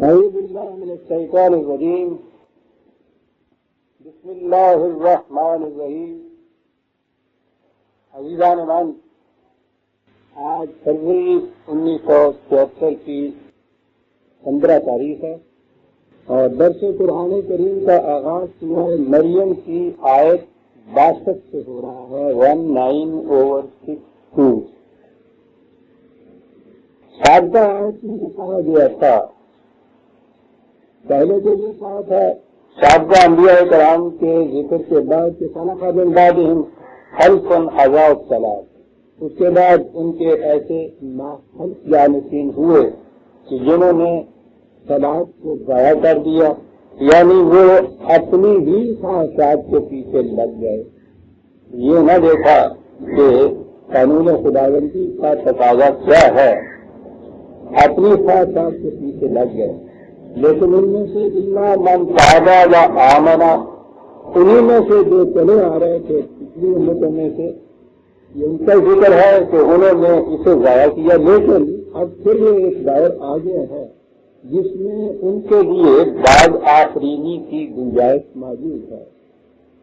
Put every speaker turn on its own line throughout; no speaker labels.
أعوذ بالله من الشيطان الرجيم. بسم الله الرحمن الرحیم. عزیزان من، آج فروری 1976 کی 15 تاریخ ہے اور درس قرآن کریم کا آغاز سورہ مریم کی آیت 62 سے ہو رہا ہے. 19/62. سابقہ آیت میں کہا گیا تھا، پہلے تو یہ کہا تھا سابقہ انبیاء کرام کے ذکر کے بعد کہ خلق من بعدہم خلف اضاعوا الصلاۃ، اس کے بعد ان کے ایسے ناخلف جانشین ہوئے کہ جنہوں نے صلاۃ کو ضائع کر دیا، یعنی وہ اپنی ہی خواہشات کے پیچھے لگ گئے. یہ نہ دیکھا کہ قانون خداوندی کا تقاضا کیا ہے، اپنی خواہشات کے پیچھے لگ گئے. لیکن ان میں سے الا من تاب و آمن، انہیں میں سے جو چلے آ رہے تھے پچھلی امتوں میں سے، یہ ان کا ذکر ہے کہ انہوں نے اسے ضائع کیا. لیکن اب پھر یہ ایک دور آ گیا ہے جس میں ان کے لیے بعد آفرینی کی گنجائش موجود ہے.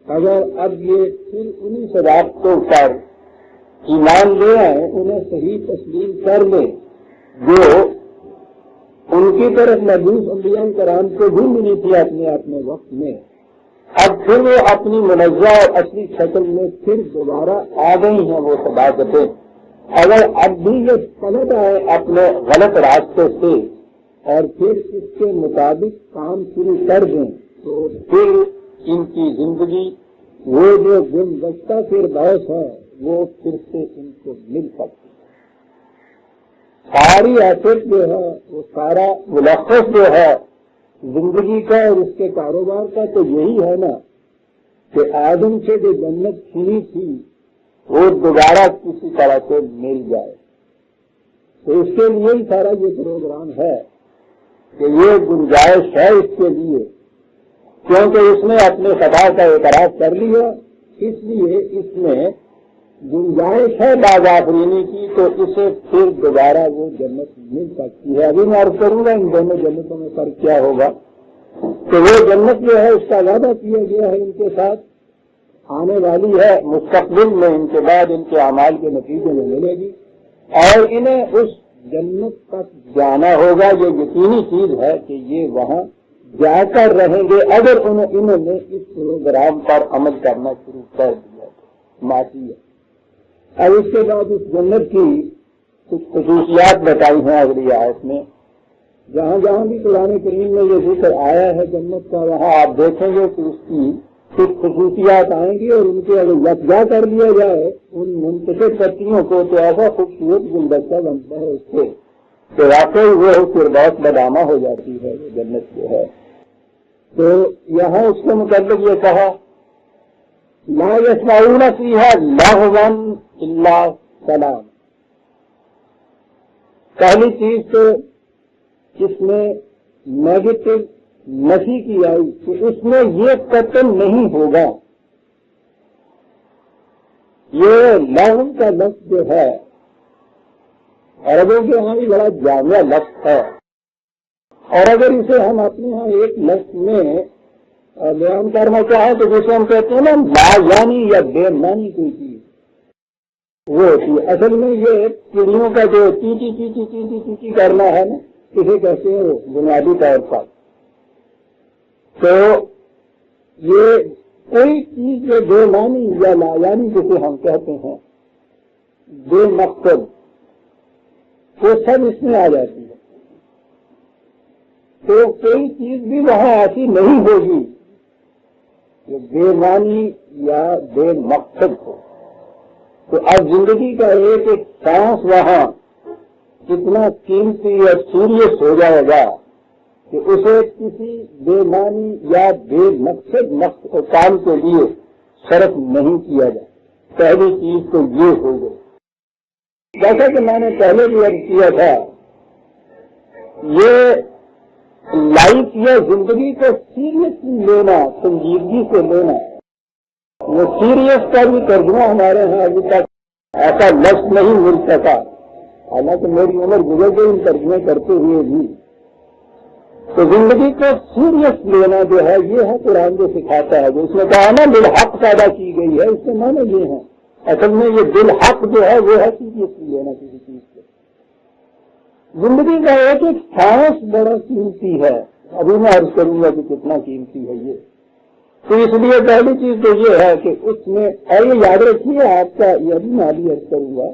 اگر اب یہ پھر انہی ثوابتوں پر ایمان لے آئے، انہیں صحیح تسلیم کر لیں جو ان کی طرف مبعوث انبیاء کرام کو بھی ملی تھی اپنے وقت میں، اب پھر وہ اپنی منزہ اور اصلی شکل میں پھر دوبارہ آ گئی ہیں وہ صداقتیں. اگر اب بھی یہ پلٹ آئے اپنے غلط راستے سے اور پھر اس کے مطابق کام شروع کر دیں تو پھر ان کی زندگی وہ جو گزشتہ فردوس ہے وہ پھر سے ان کو مل سکتی. ساری ایسٹ جو ہے وہ سارا ملخص جو ہے زندگی کا اور اس کے کاروبار کا تو یہی ہے نا کہ آدم سے جو جنت چھینی تھی وہ دوبارہ کسی طرح سے مل جائے. تو اس کے لیے ہی سارا یہ پروگرام ہے کہ یہ گنجائش ہے اس کے لیے، کیونکہ اس نے اپنے خطا کا اعتراف کر لیا، اس لیے اس میں گنجائش ہے باز آفرینی کی، تو اسے پھر دوبارہ وہ جنت مل سکتی ہے. ابھی میں عرض کروں گا ان دونوں جنتوں میں فرق کیا ہوگا. تو وہ جنت جو ہے اس کا وعدہ کیا گیا ہے ان کے ساتھ، آنے والی ہے مستقبل میں، ان کے بعد ان کے اعمال کے نتیجے میں ملے گی اور انہیں اس جنت تک جانا ہوگا. یہ یقینی چیز ہے کہ یہ وہاں جا کر رہیں گے اگر انہوں نے اس پروگرام پر عمل کرنا شروع کر دیا. معصیت. اب اس کے بعد اس جنت کی کچھ خصوصیات بتائی ہیں اگلی آیت میں. جہاں جہاں بھی قرآن کریم میں یہ ذکر آیا ہے جنت کا، وہاں آپ دیکھیں گے کہ اس کی کچھ خصوصیات آئیں گی اور ان کے اگر یکجا کر لیا جائے ان منتخب پتیوں کو تو ایسا خوبصورت گلدستہ بنتا ہے اس سے کہ واقعی وہ فردوس بدامہ ہو جاتی ہے وہ جنت جو ہے. تو یہاں اس کے متعلق یہ کہا لا يسمعون فيها لغوا الا سلام. پہلی چیز تو اس میں نیگیٹو نفی کی آئی کہ اس میں یہ قتل نہیں ہوگا. یہ لغو کا لفظ جو ہے عربوں کے یہاں بھی بڑا جامع لفظ ہے، اور اگر اسے ہم اپنے یہاں ایک لفظ میں بیان کرنا چاہیں تو جسے ہم کہتے ہیں نا لا یعنی یا بے معنی کوئی چیز وہ ہوتی ہے. اصل میں یہ چڑیوں کا جو چیچی چیچی چیچی چیچی کرنا ہے نا، اسے کہتے ہیں وہ بنیادی طور پر. تو یہ کوئی چیز جو بے معنی یا لا یعنی جسے ہم کہتے ہیں بے مقصد، وہ سب اس میں آ جاتی ہے. تو کوئی چیز بھی وہاں ایسی نہیں ہوگی جو بے معنی یا بے مقصد ہو. تو اب زندگی کا ایک ایک سانس وہاں اتنا قیمتی اور سیریس ہو جائے گا کہ اسے کسی بے معنی یا بے مقصد کام کے لیے صرف نہیں کیا جائے. پہلی چیز تو یہ ہو گئی. جیسا کہ میں نے پہلے بھی عرض کیا تھا، یہ لائف یا زندگی کو سیریسلی لینا، سنجیدگی سے لینا، وہ سیریس کا بھی ترجمہ ہمارے یہاں ابھی تک ایسا لفظ نہیں مل سکا. حالانکہ میری عمر گزر گئی ان ترجمے کرتے ہوئے بھی. تو زندگی کو سیریس لینا جو ہے یہ ہے قرآن جو سکھاتا ہے. جو اس نے کہا نا بالحق پیدا کی گئی ہے، اس کے معنی یہ ہے. اصل میں یہ بالحق جو ہے وہ ہے سیریس لینا کسی چیز کو. زندگی کا ایک ایک سانس بڑا قیمتی ہے. ابھی میں عرض کروں گا کہ کتنا قیمتی ہے یہ. تو اس لیے پہلی چیز تو یہ ہے کہ اس میں، اور یہ یاد رکھیے آپ کا، یہ بھی میں بھی عرض کروں گا،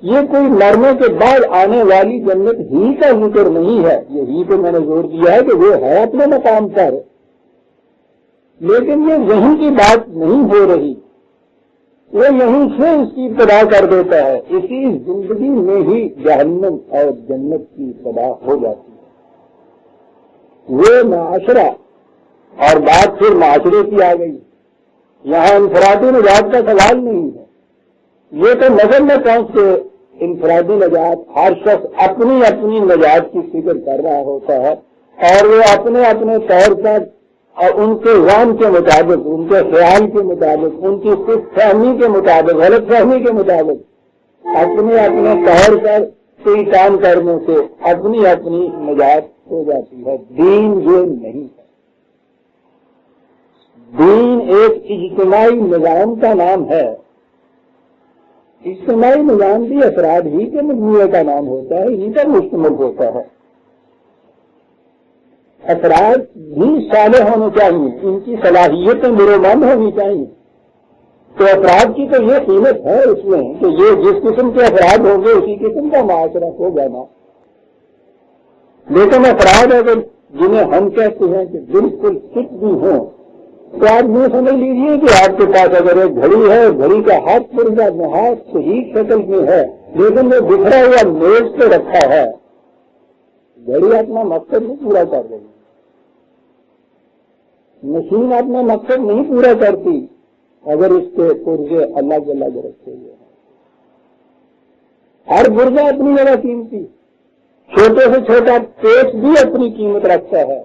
یہ کوئی مرنے کے بعد آنے والی جنت ہی کا ذکر نہیں ہے. یہی پہ میں نے زور دیا ہے کہ وہ ہے اپنے مقام پر، لیکن یہ وہیں کی بات نہیں ہو رہی. وہ یہیں سے اس کی ابتدا کر دیتا ہے. اسی زندگی میں ہی جہنم اور جنت کی ابتدا ہو جاتی ہے. وہ معاشرہ، اور بات پھر معاشرے کی آ گئی. یہاں انفرادی نجات کا سوال نہیں ہے. یہ تو نظر میں پہنچ کے انفرادی نجات، ہر شخص اپنی اپنی نجات کی فکر کر رہا ہوتا ہے، اور وہ اپنے اپنے طور پر اور ان کے وہم کے مطابق، ان کے خیال کے مطابق، ان کی خود فہمی کے مطابق، غلط فہمی کے مطابق اپنے اپنے طور پر کوئی کام کرنے سے اپنی اپنی نجات ہو جاتی ہے. دین یہ نہیں ہے. دین ایک اجتماعی نظام کا نام ہے. اجتماعی نظام بھی افراد ہی کے مجموعے کا نام ہوتا ہے، انہیں پر مشتمل ہوتا ہے. افراد بھی صالح ہونے چاہیے، ان کی صلاحیتیں برومند ہونی چاہیے. تو افراد کی تو یہ قیمت ہے اس میں کہ یہ جس قسم کے افراد ہوں گے اسی قسم کا معاشرہ ہو جانا. لیکن افراد اگر جنہیں ہم کہتے ہیں کہ بالکل فٹ بھی ہوں، تو آپ یہ سمجھ لیجیے کہ آپ کے پاس اگر ایک گھڑی ہے، گھڑی کا ہاتھ پورا نہایت صحیح شکل میں ہے، لیکن وہ بکھرا ہوا میز پہ رکھا ہے، گھڑی اپنا مقصد نہیں پورا کر رہی. مشین اپنا مقصد نہیں پورا کرتی اگر اس کے پرزے الگ الگ رکھے ہوئے ہیں. ہر پرزہ اپنی جگہ قیمتی. چھوٹے سے چھوٹا پیچ بھی اپنی قیمت رکھتا ہے.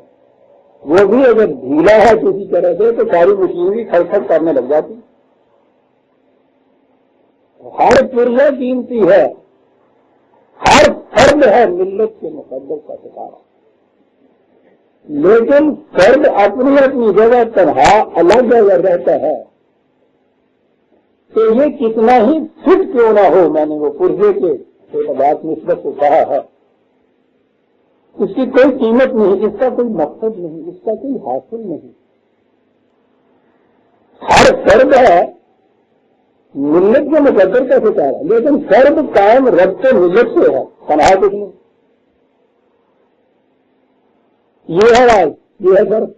وہ بھی اگر ڈھیلا ہے کسی طرح سے تو ساری مشین بھی کھڑکھڑ کرنے لگ جاتی. ہر پرزہ قیمتی ہے. ہر فرد ہے ملت کے مقدس کا ستارہ. لیکن فرد اپنی اپنی جگہ تنہا الگ اگر رہتا ہے تو یہ کتنا ہی فٹ کیوں نہ ہو، میں نے وہ پرزے کے اعتبار نسبت سے کہا ہے، اس کی کوئی قیمت نہیں، اس کا کوئی مقصد نہیں، اس کا کوئی حاصل نہیں. ہر فرد ہے ملت کے مقدر کا ستارہ، لیکن فرد قائم رب سے ملت سے ہے، تنہا کچھ نہیں. یہ ہے راز، یہ ہے فرق.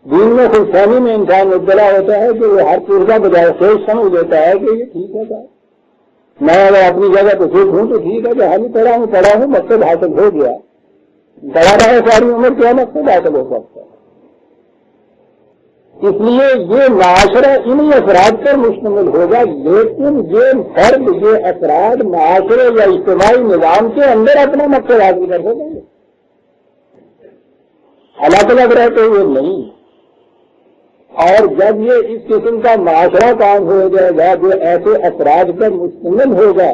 دین میں خوش فہمی میں انسان مبتلا ہوتا ہے کہ وہ ہر پرزہ بجائے سوچ سمجھ لیتا ہے کہ یہ ٹھیک ہے صاحب، میں اگر اپنی جگہ پہ فٹ ہوں تو ٹھیک ہے کہ ہم پڑھا ہوں مقصد حاصل ہو گیا. بڑا رہے ساری عمر کیا مقصد حاصل ہو سکتا ہے. اس لیے یہ معاشرہ انہی افراد پر مشتمل ہوگا، لیکن یہ فرد، یہ افراد معاشرے یا اجتماعی نظام کے اندر اپنا مقصد حاصل کر سکیں گے، الگ الگ رہتے ہوئے نہیں. اور جب یہ اس قسم کا معاشرہ کام ہو جائے گا جو ایسے افراد پر مشتمل ہوگا،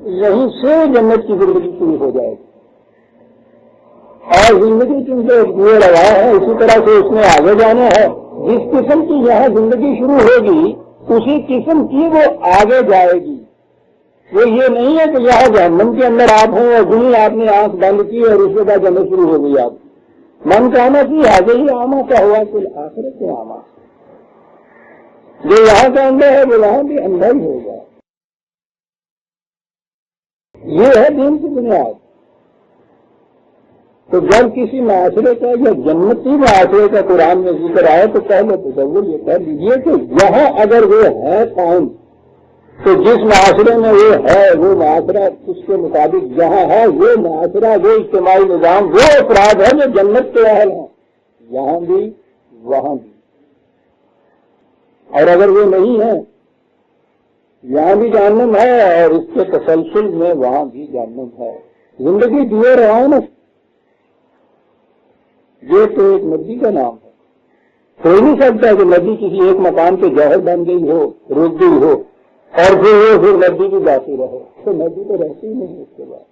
یہیں سے جنت کی زندگی شروع ہو جائے گی. اور زندگی چونکہ یہ روا ہے، اسی طرح سے اس میں آگے جانا ہے. جس قسم کی یہاں زندگی شروع ہوگی اسی قسم کی وہ آگے جائے گی. وہ یہ نہیں ہے کہ یہاں جہنم کے اندر آپ ہیں اور جنہیں آپ نے آنکھ بند کی اور اس کے بعد جنت شروع ہو گئی. آپ من کہنا کہ آگے ہی آما کا ہوا کل آخرت کے آما. جو یہاں کا اندر ہے وہ وہاں بھی اندر ہی ہوگا. یہ ہے دین کی بنیاد. تو جب کسی معاشرے کا یا جنتی معاشرے کا قرآن میں ذکر آئے تو پہلے تصور یہ کر لیجیے کہ یہاں اگر وہ ہے قائم تو جس معاشرے میں وہ ہے وہ معاشرہ اس کے مطابق جہاں ہے وہ معاشرہ، وہ اجتماعی نظام، وہ افراد ہے جو جنت کے اہل ہیں، یہاں بھی وہاں بھی. اور اگر وہ نہیں ہے، یہاں بھی جہنم ہے اور اس کے تسلسل میں وہاں بھی جہنم ہے. زندگی دیے رہا ہے نا، یہ تو ایک ندی کا نام ہے. ہو نہیں سکتا کہ ندی کسی ایک مقام پہ جوہر بن گئی ہو، رک گئی ہو اور پھر ندی بھی جاتی رہے، تو ندی تو رہتی ہی نہیں اس کے بعد.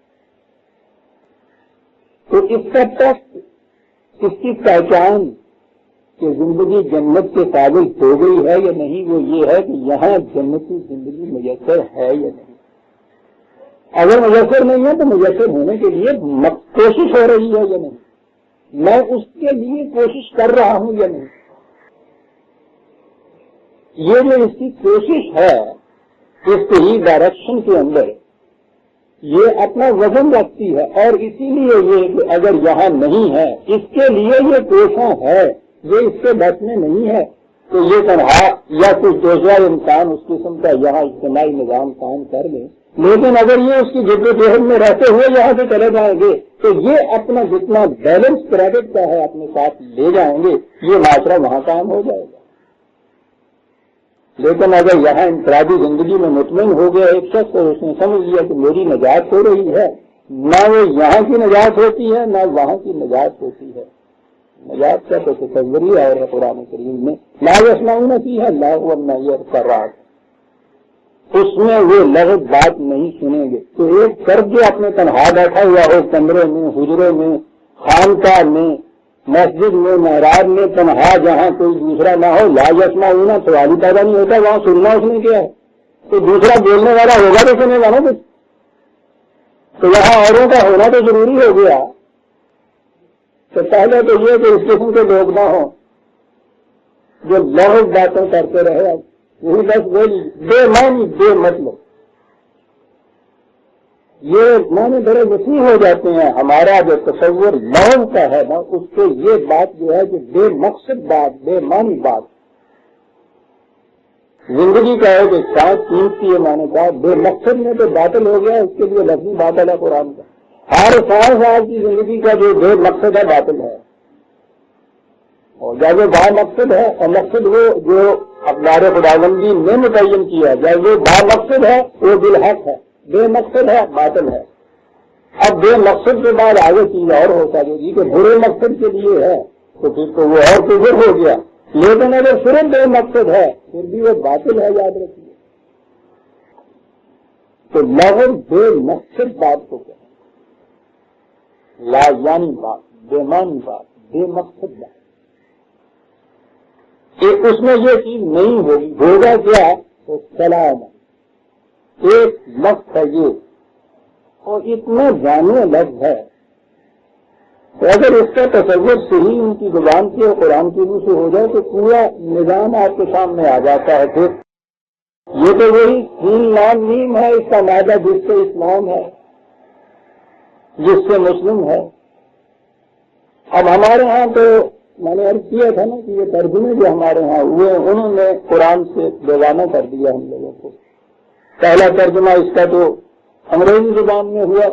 تو اس کا ٹیسٹ اس کی پہچان کہ زندگی جنت کے قابل ہو گئی ہے یا نہیں، وہ یہ ہے کہ یہاں جنتی زندگی میسر ہے یا نہیں۔ اگر میسر نہیں ہے تو میسر ہونے کے لیے کوشش ہو رہی ہے یا نہیں، میں اس کے لیے کوشش کر رہا ہوں یا نہیں۔ یہ جو اس کی کوشش ہے اس صحیح ڈائریکشن کے اندر، یہ اپنا وزن رکھتی ہے، اور اسی لیے یہ کہ اگر یہاں نہیں ہے، اس کے لیے یہ کوشاں ہے، یہ اس کے بس میں نہیں ہے، تو یہ تنہا یا کچھ دوسرا انسان اس قسم کا یہاں اجتماعی نظام قائم کر لے۔ لیکن اگر یہ اس کی جدوجہد میں رہتے ہوئے یہاں سے چلے جائیں گے تو یہ اپنا جتنا بیلنس کریڈٹ کا ہے اپنے ساتھ لے جائیں گے، یہ معاشرہ وہاں قائم ہو جائے گا۔ لیکن اگر یہاں انفرادی زندگی میں مطمئن ہو گیا ایک شخص، اور اس نے سمجھ لیا کہ میری نجات ہو رہی ہے، نہ وہ یہاں کی نجات ہوتی ہے نہ وہاں کی نجات ہوتی ہے۔ نجات کا تو تصور ہی آ رہا ہے قرآن کریم میں، لا یسمعون فیہا لغوا ولا تأثیما، اس میں وہ لغو بات نہیں سنیں گے۔ تو ایک فرد جو اپنے تنہا بیٹھا ہوا ہو کمرے میں، حجرے میں، خانقاہ میں، مسجد میں، محراب میں، تنہا جہاں کوئی دوسرا نہ ہو، لا یسمعون سوال ہی پیدا نہیں ہوتا، وہاں سننا اس نے کیا ہے؟ تو دوسرا بولنے والا ہوگا تو سنے گا نا کچھ، تو وہاں اوروں کا ہونا تو ضروری ہو گیا۔ تو پہلے تو یہ کہ اس قسم کے لوگ نہ ہوں جو لغو باتیں کرتے رہے، یہی بس وہی بے معنی بے مطلب، یہ معنی بڑے وسیع ہو جاتے ہیں۔ ہمارا جو تصور لغو کا ہے نا، اس کے یہ بات جو ہے کہ بے مقصد بات، بے معنی بات، زندگی کا ہے کہ سانس قیمتی ہے، میں نے کہا بے مقصد میں تو باطل ہو گیا، اس کے لیے لفظی باطل ہے قرآن کا۔ ہر سال کی زندگی کا جو بے مقصد ہے باطل ہے، اور جب وہ با مقصد ہے، اور مقصد وہ جو اقدار خداوندی نے متعین کیا، جب وہ با مقصد ہے وہ بالحق ہے، بے مقصد ہے باطل ہے۔ اب بے مقصد کے بعد آگے چیز اور ہو سکے گی کہ برے مقصد کے لیے ہے تو پھر تو وہ اور کفر ہو گیا، لیکن اگر صرف بے مقصد ہے پھر بھی وہ باطل ہے، یاد رکھیے۔ تو لغو بے مقصد بات کو کہتے ہیں، لا یعنی بات، بے معنی بات، بے مقصد بات، کہ اس میں یہ چیز نہیں ہوگی۔ ہوگا کیا؟ تو سلام، ایک لفظ ہے یہ، اور اتنا جامع لفظ ہے، تو اگر اس کا تصور صحیح ان کی زبان سے اور قرآن کی روح سے ہو جائے تو پورا نظام آپ کے سامنے آ جاتا ہے۔ پھر یہ تو وہی دین نام نیم ہے، اس کا مادہ جس سے اسلام ہے، جس سے مسلم ہے۔ اب ہمارے ہاں تو میں نے عرض کیا تھا نا کہ یہ ترجمے جو ہمارے ہاں ہوئے انہوں نے قرآن سے بیگانہ کر دیا ہم لوگوں کو۔ پہلا ترجمہ اس کا تو انگریزی زبان میں ہوا،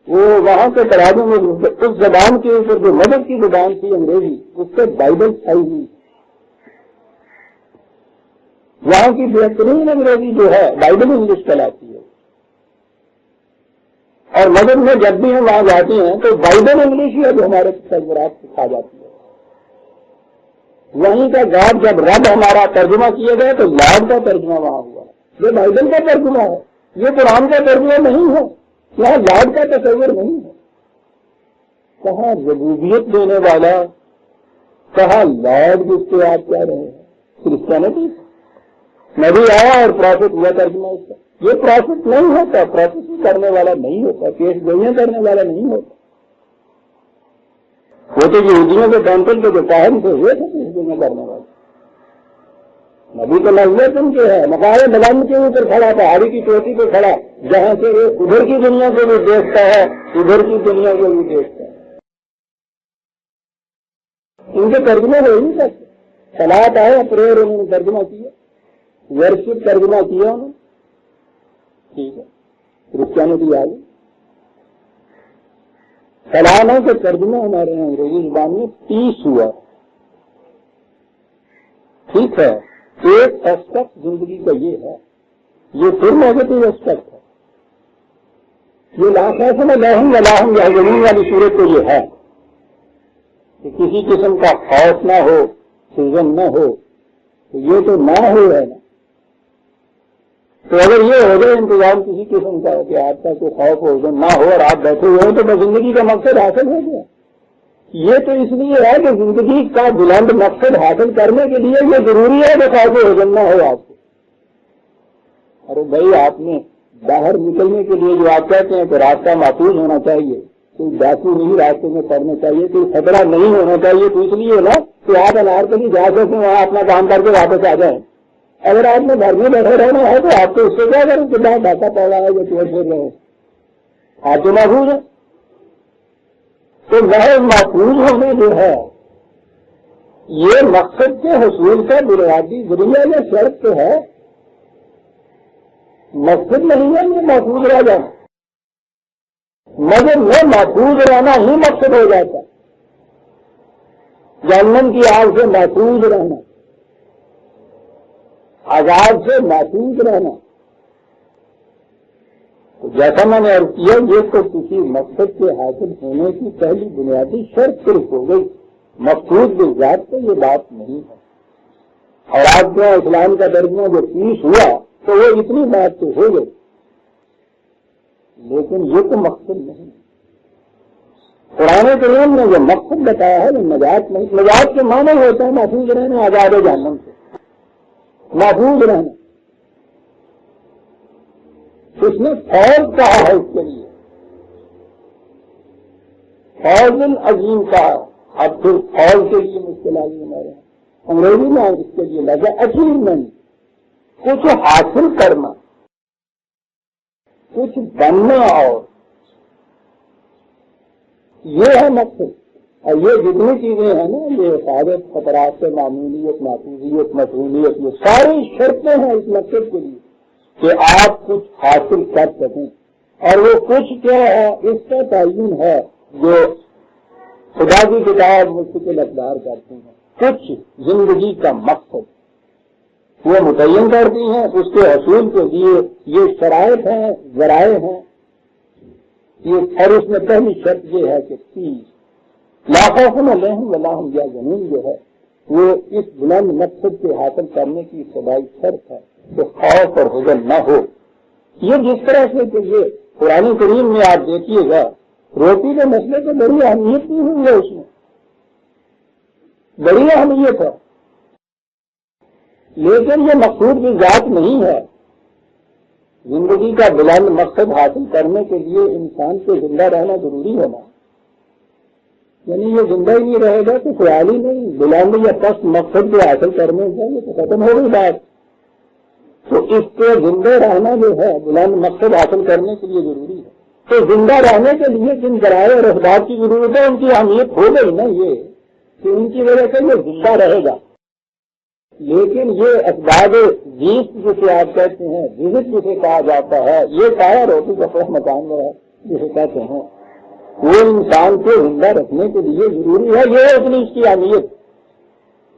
وہ وہاں کے تراجم میں اس زبان کے اوپر جو مدد کی زبان تھی انگریزی، اس سے بائبل آئی ہوئی۔ وہاں کی بہترین انگریزی جو ہے بائبل انگلش کہلاتی ہے، اور مدد میں جب بھی ہم وہاں جاتے ہیں تو بائبل انگلش ہی ہے جو ہمارے تصورات سکھا جاتی ہے۔ وہیں کا گاڈ جب رب ہمارا ترجمہ کیا گیا تو لاڈ کا ترجمہ وہاں ہوا، یہ بائبل کا ترجمہ ہے، یہ قرآن کا ترجمہ نہیں ہے، یہاں لاڈ کا تصور نہیں ہے۔ کہاں ربوبیت دینے والا، کہاں لاڈ جس سے آپ کہہ رہے ہیں؟ کرسچینٹی نبی آیا اور پروفٹ ہوا ترجمہ اس کا، یہ پروفٹ نہیں ہوتا، پروفیسی کرنے والا نہیں ہوتا، پیش گوئیاں کرنے والا نہیں ہوتا۔ وہ تو یہودیوں کے ٹیمپل کے جو کاہن تھے وہ تھے پیش گوئیاں کرنے والے۔ نبی تو نبوت ان کے ہے، مقام بلند کے اوپر کھڑا تھا، ہاری کی چوٹی پہ کھڑا، جہاں سے وہ ادھر کی دنیا کو بھی دیکھتا ہے، ادھر کی دنیا کو بھی دیکھتا ہے۔ ان کے ترجمے ہو ہی نہیں سکتے۔ صلاۃ آئے پریئر انہوں نے ترجمہ کیا، ورشپ ترجمہ کیا انہوں نے، ٹھیک ہے، کرسچینٹی آ گئی۔ سلاموں کے ترجمہ ہمارے یہاں انگریزی زبان میں پیس ہوا، ٹھیک ہے۔ ایک اسپیکٹ زندگی کا یہ ہے، یہ پھر نیگیٹو اسپیکٹ ہے، یہ لاخم لاہم ولاحم یا زمین والی صورت تو یہ ہے کہ کسی قسم کا خوف نہ ہو، سیزن نہ ہو، تو یہ تو نہ ہو ہے نا۔ تو اگر یہ ہو جائے انتظام کسی قسم کا کہ آپ کا کوئی خوف ہو نہ ہو اور آپ بیٹھے ہوئے ہیں تو بس زندگی کا مقصد حاصل ہو گیا۔ یہ تو اس لیے ہے کہ زندگی کا بلند مقصد حاصل کرنے کے لیے یہ ضروری ہے کہ قابل ہو جانا ہو آپ کو. ارے بھائی آپ نے باہر نکلنے کے لیے جو آپ کہتے ہیں کہ راستہ محفوظ ہونا چاہیے, کوئی ڈاکو نہیں راستے میں پڑنا چاہیے, کوئی خطرہ نہیں ہونا چاہیے, تو اس لیے نا کہ آپ انارکلی جا سکیں وہاں اپنا کام کر کے واپس آ جائیں. اگر آپ نے گھر میں بیٹھے رہنا ہے تو آپ کو اس سے کیا کریں کہ باہر ڈاکہ پڑ رہا ہے یا چور پھر رہے ہیں, آپ تو محفوظ ہیں. تو محض محفوظ ہونے جو ہے یہ مقصد کے حصول کا بنیادی ذریعہ یا شرط تو ہے, مقصد نہیں ہے یہ محفوظ رہ جانا, مگر میں محفوظ رہنا ہی مقصد ہو جاتا. جہنم کی آگ سے محفوظ رہنا, عذاب سے محفوظ رہنا, جیسا میں نے عرض کیا یہ تو کسی مقصد کے حاصل ہونے کی پہلی بنیادی شرط صرف ہو گئی, مقصود کی ذات تو یہ بات نہیں ہے. اور آج جو اسلام کا درجہ جو پیش ہوا تو وہ اتنی بات تو ہو گئی, لیکن یہ تو مقصد نہیں. قرآن کریم نے جو مقصد بتایا ہے وہ نجات نہیں. نجات کے معنی ہوتا ہے محفوظ رہنا عذاب جہنم سے, محفوظ رہنا. اس نے فوج کہا ہے, اس کے لیے فوج عظیم کہا. اب پھر فوج کے لیے مشکل آگے ہمارے انگریزی میں اس کے لیے لگا اچیومنٹ, کچھ حاصل کرنا, کچھ بننا, اور یہ ہے مقصد. اور یہ جتنی چیزیں ہیں نا, یہ حفاظت, خطرات سے معمولیت, محفوظیت, مفعولیت, یہ ساری شرطیں ہیں اس مقصد کے لیے کہ آپ کچھ حاصل کر سکیں. اور وہ کچھ کیا ہے اس کا تعین ہے جو خدا کی کتاب مستقل اقدار کرتے ہیں. کچھ زندگی کا مقصد وہ متعین کرتی ہیں, اس کے حصول کے لیے یہ شرائط ہیں, ذرائع ہیں. یہ اور اس میں پہلی شرط یہ ہے کہ لا خوف علیہم ولا ہم یحزنون جو ہے وہ اس بلند مقصد کے حاصل کرنے کی ابتدائی شرط ہے کہ خوف اور حزن نہ ہو. یہ جس طرح سے کہ یہ قرآن کریم میں آپ دیکھیے گا روٹی کے مسئلے کو بڑی اہمیت نہیں ہوئی ہے, اس میں بڑی اہمیت ہے, لیکن یہ مقصود کی ذات نہیں ہے. زندگی کا بلند مقصد حاصل کرنے کے لیے انسان کو زندہ رہنا ضروری ہے نا. یعنی یہ زندہ ہی نہیں رہے گا تو خیال ہی نہیں, بلند یا پست مقصد کو حاصل کرنے سے یہ تو ختم ہو گئی بات. تو اس کے زندہ رہنا جو ہے بلند مقصد حاصل کرنے کے لیے ضروری ہے. تو زندہ رہنے کے لیے جن ذرائع اور اسباب کی ضرورت ہے ان کی اہمیت ہو گئی نا, یہ کہ ان کی وجہ سے یہ زندہ رہے گا. لیکن یہ اسباب جیت جسے آپ کہتے ہیں, رزق جسے کہا جاتا ہے, یہ سارا روٹی کپڑا مکان میں ہے جسے کہتے ہیں, وہ انسان کو زندہ رکھنے کے لیے ضروری ہے. یہ اپنی اس کی اہمیت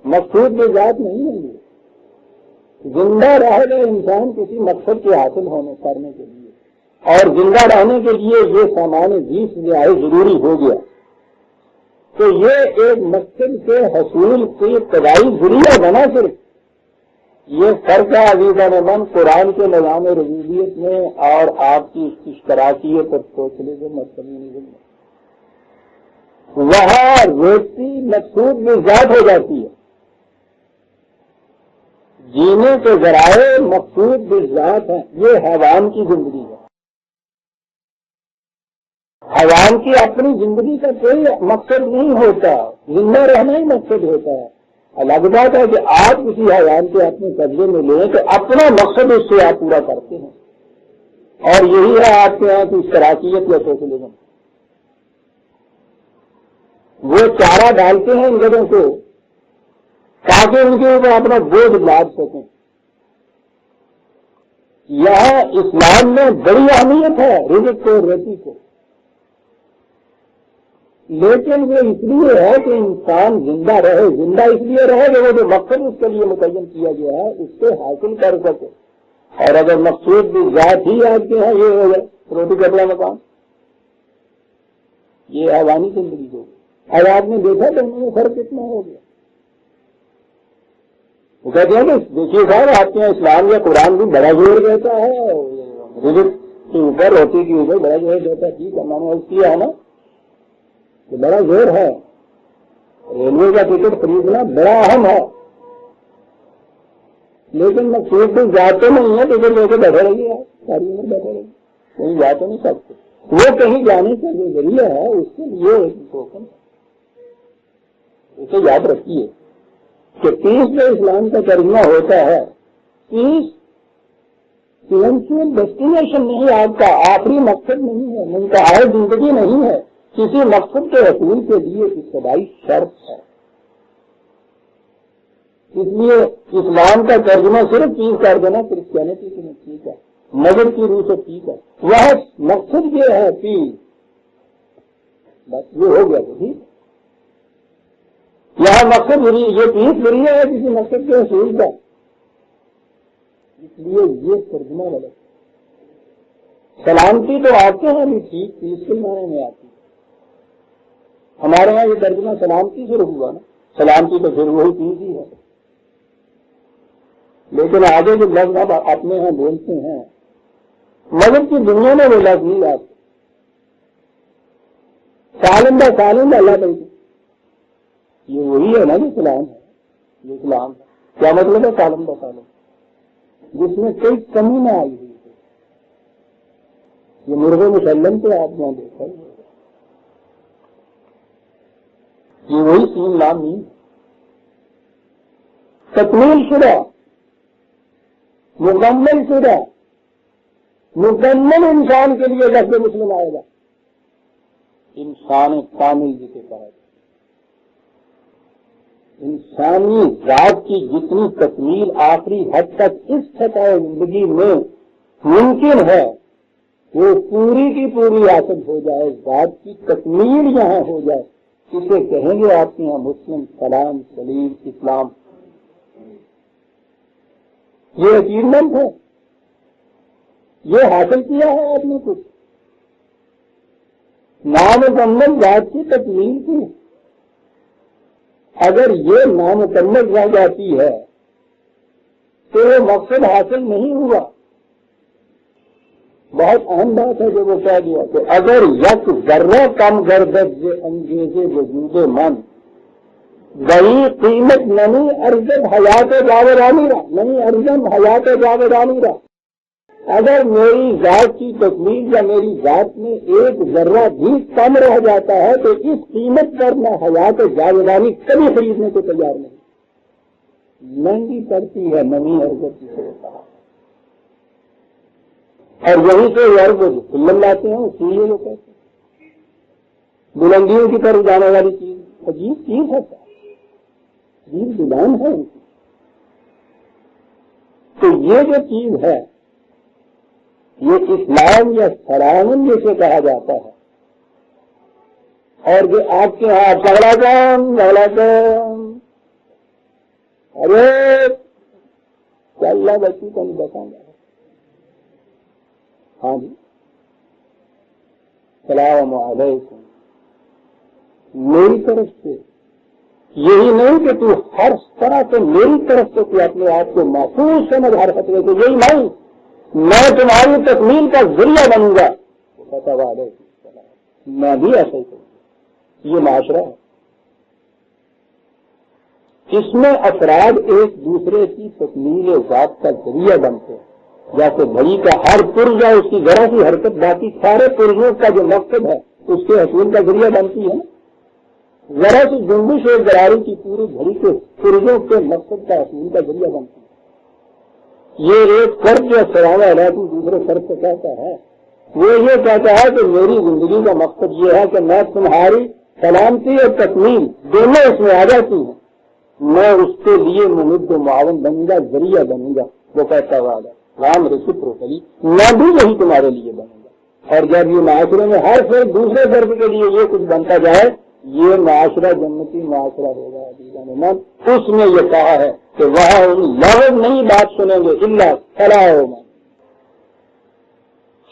مقصود کی ذات نہیں ہے. زندہ رہے گا انسان کسی مقصد کے حاصل ہونے کرنے کے لیے, اور زندہ رہنے کے لیے یہ سامان جیت رہائے ضروری ہو گیا. تو یہ ایک مقصد کے حصول کی ابتدائی ذریعہ بنا. صرف یہ فرق ہے عزیزان من قرآن کے نظام ربوبیت میں اور آپ کی اشتراکیت اور سوچنے کے مقصد میں. وہاں روٹی مقصود میں ذات ہو جاتی ہے, جینے کے ذرائع مقصود بھی ذات ہیں. یہ حیوان کی زندگی ہے. حیوان کی اپنی زندگی کا کوئی مقصد نہیں ہوتا, زندہ رہنا ہی مقصد ہوتا ہے. الگ بات ہے کہ آپ کسی حیوان کے اپنے قبضے میں لیں تو اپنا مقصد اس سے آپ پورا کرتے ہیں, اور یہی ہے آپ کے یہاں کی اشتراکیت یا سوشلزم. وہ چارہ ڈالتے ہیں ان گدوں کو تاکہ ان کے اوپر اپنا بوجھ لاد سکیں. یہاں اسلام میں بڑی اہمیت ہے رزق کو, روٹی کو, لیکن وہ اس لیے ہے کہ انسان زندہ رہے. زندہ اس لیے رہے کہ وہ جو مقصد اس کے لیے متعین کیا گیا ہے اس سے حاصل کر سکے. اور اگر مقصود بھی ذات ہی آپ کے ہیں یہ ہو جائے روٹی کپڑا مکان, یہ حیوانی زندگی ہوگی. اب آپ نے دیکھا تو ان میں فرق کتنا ہو گیا. وہ کہتے ہیں کہ دیکھیے صاحب آپ کے یہاں اسلام یا قرآن بھی بڑا زور دیتا ہے, رزق کے اوپر روٹی کے اوپر بڑا زور دیتا ہے. ٹھیک ہے, میں نے عرض کیا ہے نا کہ بڑا زور ہے, ریلوے کا ٹکٹ خریدنا بڑا اہم ہے، لیکن مقصود بھی جاتے نہیں ہے، ٹکٹ لے کے بیٹھے رہیے، آپ ساری عمر بیٹھے رہیے، کہیں جا تو نہیں سکتے. وہ کہیں جانے کا جو ذریعہ ہے اس کے لیے ایک ٹوکن ہے. اسے یاد رکھیے کہ پیس جو اسلام کا ترجمہ ہوتا ہے، پیس ایونچوئل ڈیسٹینیشن نہیں، آپ کا آخری مقصد نہیں ہے، منتہا زندگی نہیں ہے، کسی مقصد کے حصول کے لیے ابتدائی شرط ہے. اس لیے اسلام کا ترجمہ صرف پیس کر دینا کرسچینٹی کی ٹھیک ہے، مذہب کی روح سے ٹھیک ہے، وہ مقصد یہ ہے پیس، بس یہ ہو گیا تو ٹھیک. یہاں مقصد یہ پیس ذریعہ ہے کسی مقصد کے حصول کا، اس لیے یہ ترجمہ غلط. سلامتی تو آتے ہیں بھی ٹھیک، پیس کے معنی میں آتی ہے. ہمارے یہاں یہ ترجمہ سلامتی سے ہوا نا، سلامتی تو پھر وہی پیس ہی ہے. لیکن آگے جو لفظ آپ اپنے یہاں بولتے ہیں، مذہب کی دنیا میں وہ لفظ نہیں آتے. سالندہ اللہ بھائی، یہ وہی ہے نا جو اسلام ہے، یہ اسلام ہے. کیا مطلب ہے سالندہ، جس میں کوئی کمی نہ آئی ہوئی ہے. یہ مرغ مسلم پہ آپ نے دیکھا، یہ وہی تین نام نہیں. تکمیل شدہ، مکمل شدہ، مکمل انسان کے لیے لفظ مسلم آئے گا. انسان کامل جسے کہا جائے، انسانی ذات کی جتنی تکمیل آخری حد تک اس سطح زندگی میں ممکن ہے وہ پوری کی پوری حاصل ہو جائے، ذات کی تکمیل یہاں ہو جائے، اسے کہیں گے آپ کے یہاں مسلم، سلام، سلیم، اسلام. یہ اچیومنٹ ہے، یہ حاصل کیا ہے آپ نے کچھ. نامکمل ذات کی تکمیل کی، اگر یہ نامکمل رہ جاتی ہے تو وہ مقصد حاصل نہیں ہوا. بہت اہم بات ہے جو وہ کہہ دیا کہ اگر یک ذرہ کم گردد انگیز وجود من گئی قیمت نہیں ارزم حیات جاودانی رہا، نہیں ارزم حیات جاودانی رہا. اگر میری ذات کی تکمیل یا میری ذات میں ایک ذرہ بھی کم رہ جاتا ہے تو اس قیمت پر میں حیات جاودانی کبھی خریدنے کو تیار نہیں. مہنگی پڑتی ہے نمی ارزت جسے کہا، اور یہیں سے عرب سلم لاتے ہیں. اس لیے وہ کہتے ہیں بلندیوں کی طرف جانے والی چیز عجیب چیز ہے، عجیب زبان ہے ان کی. تو یہ جو چیز ہے یہ اسلام یا سلام جسے کہا جاتا ہے. اور جو آپ کے یہاں جھگڑا کام ارے اللہ بچی کو نہیں بتاؤں گا. ہاں جی، السلام علیکم میری طرف سے. یہی نہیں کہ تو ہر طرح سے میری طرف سے تو اپنے آپ کو محفوظ سمجھ ہر خطرے کو، یہی نہیں میں تمہاری تکمیل کا ذریعہ بنوں گا. میں بھی ایسا ہی کروں. یہ معاشرہ ہے، اس میں افراد ایک دوسرے کی تکمیل ذات کا ذریعہ بنتے ہیں. جیسے گھڑی کا ہر پرزہ اس کی ذرا سی حرکت باقی سارے پرزوں کا جو مقصد ہے اس کے حصول کا ذریعہ بنتی ہے. ذرا سی جنبش اور گراری کی پوری گھڑی کے پرزوں کے مقصد کا حصول کا ذریعہ بنتی ہے. یہ ایک فرد جو السلام علیکم دوسرے فرد سے کہتا ہے، وہ یہ کہتا ہے کہ میری زندگی کا مقصد یہ ہے کہ میں تمہاری سلامتی اور تکمیل دونوں اس میں آ جاتی ہیں، میں اس کے لیے ممد و معاون بنوں گا، ذریعہ بنوں گا. وہ کہتا ہوا رام ریسیپروکلی میں بھی یہی تمہارے لیے بنوں گا. اور جب یہ معاشرے میں ہر فرد دوسرے فرد کے لیے یہ کچھ بنتا جائے، یہ معاشرہ جنتی معاشرہ ہوگا. من اس میں یہ کہا ہے کہ وہاں لفظ نہیں بات سنیں گے اللہ فلاح ہوگا.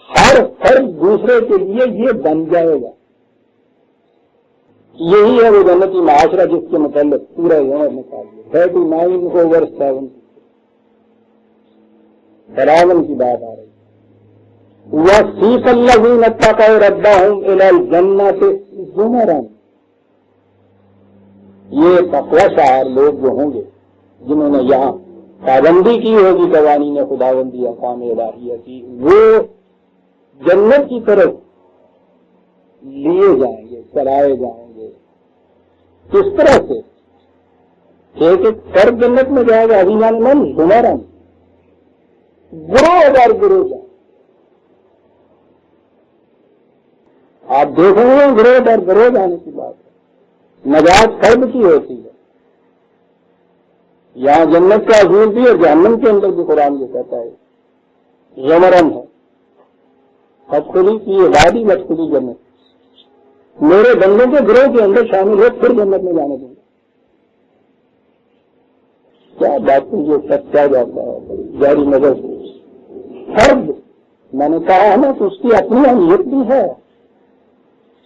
ہر فرد دوسرے کے لیے یہ بن جائے گا. یہی ہے وہ جنتی معاشرہ جس کے متعلق پورا عمر نکالیے 39/7 براون کی بات آ رہی ہے. وَسِيقَ الَّذِينَ اتَّقَوْا رَبَّهُمْ إِلَى الْجَنَّةِ زُمَرًا. یہ تقوی شعار لوگ جو ہوں گے جنہوں نے یہاں پابندی کی ہوگی قوانین خداوندی احکام الہیہ کی، وہ جنت کی طرف لیے جائیں گے، چلائے جائیں گے۔ کس طرح سے؟ ایک ایک فرد جنت میں جائے گا، ابھی مان من ہمارا گروہ در گروہ جائے، آپ دیکھیں گے گروہ در گروہ جانے کی بات ہے، نجات فرد کی ہوتی ہے۔ یہاں جنت کا حضور بھی اور جہنم کے اندر بھی قرآن یہ کہتا ہے زمرن ہے، بدخلی کی عبادی بدخلی جنت، میرے بندوں کے گروہ کے اندر شامل ہو پھر جنت میں جانے دیں گے۔ کیا بات یہ سب کیا جاتا ہے جاری نظر سے فرد، میں نے کہا ہے نا کہ اس کی اپنی اہمیت بھی ہے،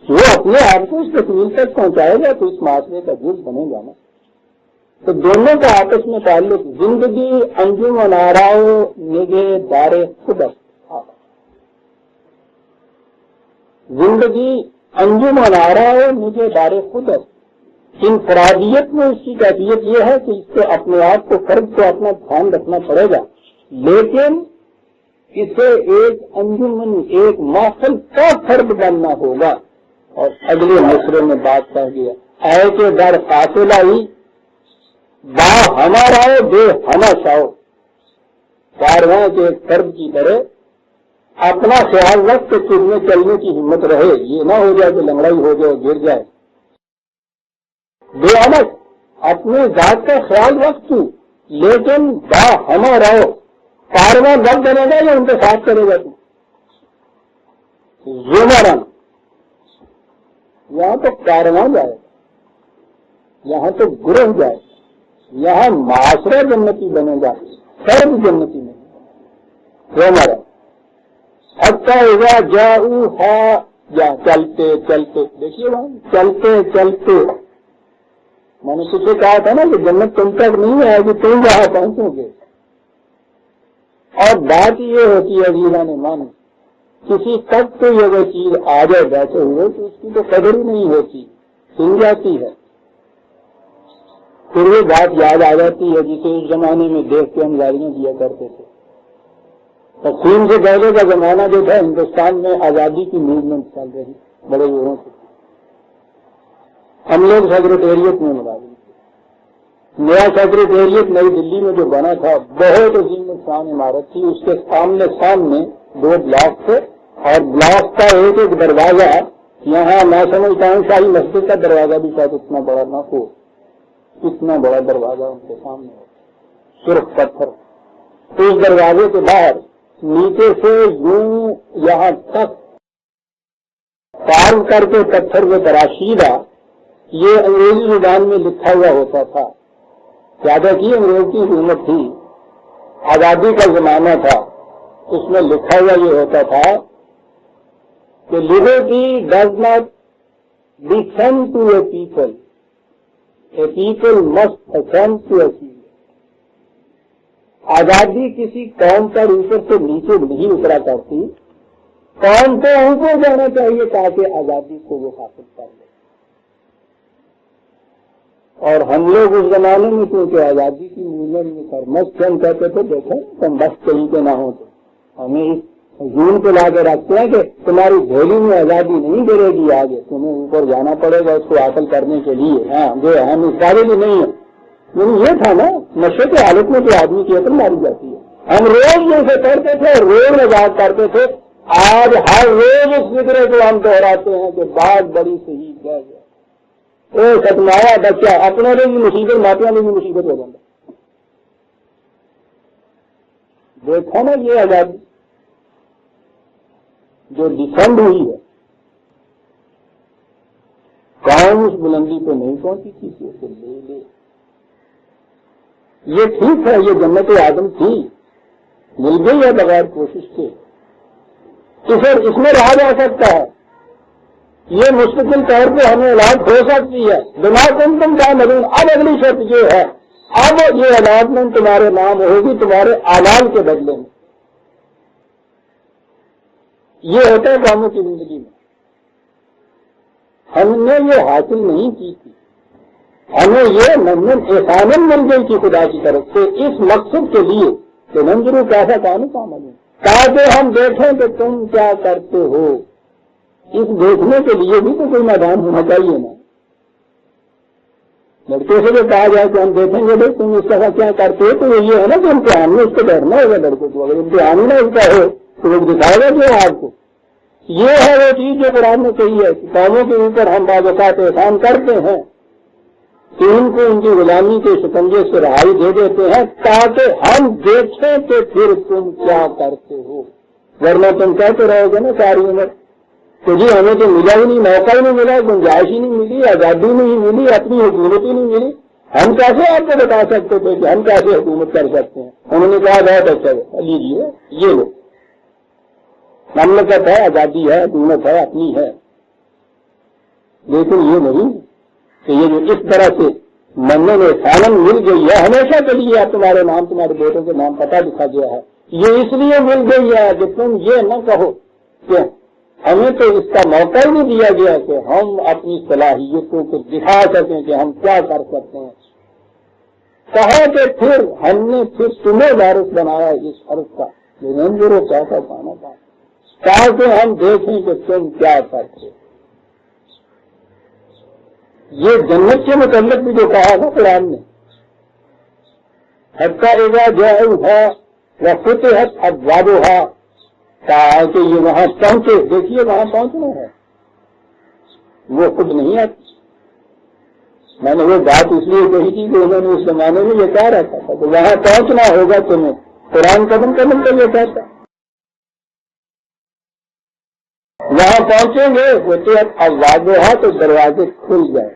وہ اپنے آپ کو اس تکمیل تک پہنچائے گا تو اس معاشرے کا جز بنے گا نا۔ تو دونوں کا آپس میں تعلق زندگی انجم و ناراؤ نگے دار خودت، زندگی انجم و ناراؤ نگے دار خودت۔ انفرادیت میں اس کی کیفیت یہ ہے کہ اس کو اپنے آپ کو فرد کو اپنا دھیان رکھنا پڑے گا، لیکن اسے ایک انجمن ایک محفل کا فرد بننا ہوگا۔ اور اگلے مصرے میں بات کہہ گیا اے کہ در قافلہ ہی با ہمارا بے ہما شاؤ، کارواں کے ایک فرد کی طرح اپنا خیال رکھ کے چلنے چلنے کی ہمت رہے، یہ نہ ہو جائے کہ لنگڑائی ہو جائے گر جائے۔ بے عمل اپنے ذات کا خیال رکھ تو، لیکن با ہما رہو، کارواں بند بنے گا یا ان کے ساتھ کرے گا تو؟ زمرن، یہاں تو کارواں جائے، یہاں تو گروہ جائے، یہاں معاشرہ جنتی بنے گا، فرد جنتی نہیں۔ زمرن حتی اذا جاؤہا، یا چلتے چلتے، دیکھیے وہاں چلتے چلتے، میں نے تجھے کہا تھا نا کہ جنت تم تک نہیں آئے گی، تم وہاں پہنچو گے۔ اور بات یہ ہوتی ہے عزیزان مان، کسی تک تو یہ وہ چیز آ جائے بیٹھے ہوئے تو اس کی تو قدر ہی نہیں ہوتی، سن جاتی ہے، پھر یہ بات یاد آ جاتی ہے جسے اس زمانے میں دیکھ کے ہم گالیاں دیا کرتے تھے۔ تقسیم سے پہلے کا زمانہ جو تھا، ہندوستان میں آزادی کی موومنٹ چل رہی بڑے زوروں سے، ہم لوگ سیکریٹریٹ میں ملازم تھے۔ نیا سیکریٹریٹ نئی دلی میں جو بنا تھا، بہت عظیم شان عمارت تھی، اس کے سامنے دو بلاک تھے، اور بلاک کا ایک ایک دروازہ، یہاں میں سمجھتا ہوں شاہی مسجد کا دروازہ بھی شاید اتنا بڑا نہ ہو، اتنا بڑا دروازہ ان کے سامنے ہو، سرخ پتھر۔ تو اس دروازے کے باہر نیچے سے یوں یہاں تک کام کر کے پتھر کو تراشیدہ، یہ انگریزی زبان میں لکھا ہوا ہوتا تھا۔ زیادہ کی انگریز کی حکومت تھی، آزادی کا زمانہ تھا، اس میں لکھا ہوا یہ ہوتا تھا کہ liberty does not descend to a people, a people must ascend to a people. آزادی کسی قوم پر اوپر سے نیچے نہیں اترا کرتی، قوم کو اوپر جانا چاہیے تاکہ آزادی کو وہ حاصل کر لے۔ اور ہم لوگ اس زمانے میں کیونکہ آزادی کی موومنٹ میں سرمست ہم کہتے تھے دیکھیں تم بس کہیں پہ نہ ہو، تو ہمیں اس حضور کو لا کے رکھتے ہیں کہ تمہاری جھولی میں آزادی نہیں گرے گی، آگے تمہیں اوپر جانا پڑے گا اس کو حاصل کرنے کے لیے۔ ہاں جو ہم اس بارے میں نہیں ہیں، یعنی یہ تھا نا نشے کے حالت میں جو آدمی کی عقل ماری جاتی ہے، ہم روز یہ سے کرتے تھے، روز آزاد کرتے تھے۔ آج ہر روز اس فکرے کو ہم دہراتے ہیں کہ بات بڑی صحیح کہہ گیا، او ستمایا بچہ اپنے لیے بھی مصیبت، ماپیاں بھی مصیبت ہو جاتا۔ دیکھا نا یہ آزادی جو ڈیفینڈ ہوئی ہے، قوم اس بلندی پہ نہیں پہنچی کسی اسے لے لے۔ یہ ٹھیک ہے، یہ جنت آدم تھی، مل گئی ہے بغیر کوشش کے، اس میں رہا جا سکتا ہے، یہ مستقل طور پہ ہمیں علاج ہو سکتی ہے، دماغ تم کیا ملوں۔ اب اگلی شرط یہ ہے، اب یہ الاٹمنٹ تمہارے نام ہوگی تمہارے اعمال کے بدلے میں۔ یہ ہوتا ہے قوموں کی زندگی میں، ہم نے یہ حاصل نہیں کی تھی، ہمیں یہ منزل احسان مل گئی تھی خدا کی طرف سے اس مقصد کے لیے کہ منظرو کیسا کام کام تاکہ ہم دیکھیں کہ تم کیا کرتے ہو. اس دیکھنے کے لیے بھی تو کوئی میدان ہونا چاہیے نا. لڑکے سے جو کہا جائے کہ ہم دیکھیں گے بھائی تم اس طرح کیا کرتے ہو تو یہ ہے نا کہ امتحان میں اس کو بیٹھنا ہوگا لڑکے کو. اگر امتحان ہی نہ ہوتا ہے تو وہ دکھائے گا کیوں آپ کو. یہ ہے وہ چیز جو قرآن نے کہی ہے کہ قوموں کے اوپر ہم بعض اوقات احسان کرتے ہیں کہ ان کو ان کی غلامی کے شکنجے سے رہائی دے دیتے ہیں تاکہ ہم دیکھیں کہ پھر تم کیا کرتے ہو. ورنہ تم کہتے رہو گے نا ساری عمر تو جی ہمیں تو ملا ہی نہیں, موقع ہی نہیں ملا, گنجائش ہی نہیں ملی, آزادی نہیں ملی, اپنی حکومت ہی نہیں ملی. ہم کیسے آپ کو بتا سکتے تھے کہ ہم کیسے حکومت کر سکتے ہیں. انہوں نے کہا بہت اچھا لیجیے یہ لو, مملکت ہے, آزادی ہے, حکومت ہے, اپنی ہے. لیکن یہ نہیں کہ یہ جو اس طرح سے مننے میں سالن مل گئی ہے ہمیشہ کے لیے اب تمہارے نام تمہارے بیٹوں کے نام پتہ لکھا گیا ہے, یہ اس لیے مل گئی ہے کہ تم یہ نہ کہو کہ ہمیں تو اس کا موقع ہی نہیں دیا گیا کہ ہم اپنی صلاحیتوں کو دکھا سکیں کہ ہم کیا کر سکتے ہیں. کہا کہ پھر ہم نے پھر تمہیں وارث بنایا اس عرض کا جو کیسا پانا تھا تاکہ ہم دیکھیں کہ تم کیا کرتے. یہ جنت کے متعلق بھی جو کہا تھا قرآن نے حتیٰ اذا جاؤہا وفتحت ابوابہا, کہا کہ یہ وہاں پہنچے. دیکھیے وہاں پہنچنا ہے, وہ خود نہیں آتی. میں نے وہ بات اس لیے کہی تھی کہ انہوں نے اس زمانے میں یہ کہہ رکھا تھا کہ وہاں پہنچنا ہوگا تمہیں. قرآن قدم قدم پر یہ کہتا وہاں پہنچیں گے ہوتے ابوابہا تو دروازے کھل جائیں,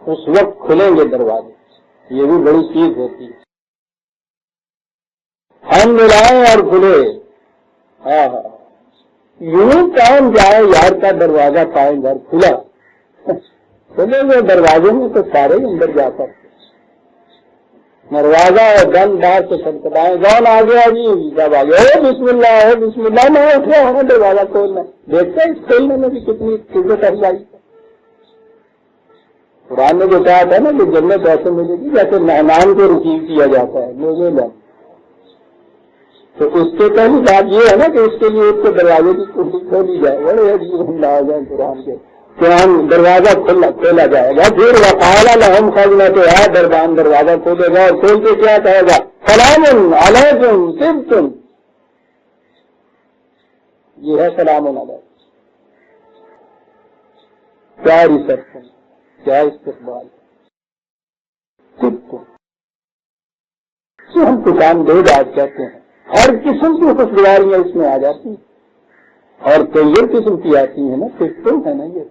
اس وقت کھلیں گے دروازے. یہ بھی بڑی چیز ہوتی ہے. ہم ملائیں اور کھلے. ہاں یوں کام جائے یار کا دروازہ پائیں گھر کھلا. کھلے ہوئے دروازے میں تو سارے اندر جا کر دروازہ اور بند دار سے کھٹکھٹائیں. کون آ گیا جی, جب آ گیا بسم اللہ ہے بسم اللہ میں اٹھا ہوں دروازہ کھولنا. دیکھتے ہیں اس کھولنے میں بھی کتنی عزت افزائی. قرآن نے جو کہا تھا نا کہ جنت ایسے ملے گی جیسے مہمان کو ریسیو کیا جاتا ہے لوگوں میں, تو اس کے پہلی بات یہ ہے نا کہ اس کے لیے اس کے دروازے کی کرسی کھولی جائے. بڑے عجیب انداز ہیں قرآن کے. قرآن دروازہ کھولا جائے گا. پھر وقال لهم خزنتها, دربان دروازہ کھولے گا اور کھول کے کیا کہے گا سلام علیکم طبتم. یہ ہے سلام علیکم. کیا ریسپشن, کیا استقبال. طبتم ہم دکان دے بات کہتے ہیں. ہر قسم کی خوشگواریاں اس میں آ جاتی ہیں اور کئی قسم کی آتی ہیں نا. طبتم ہے نا یہ.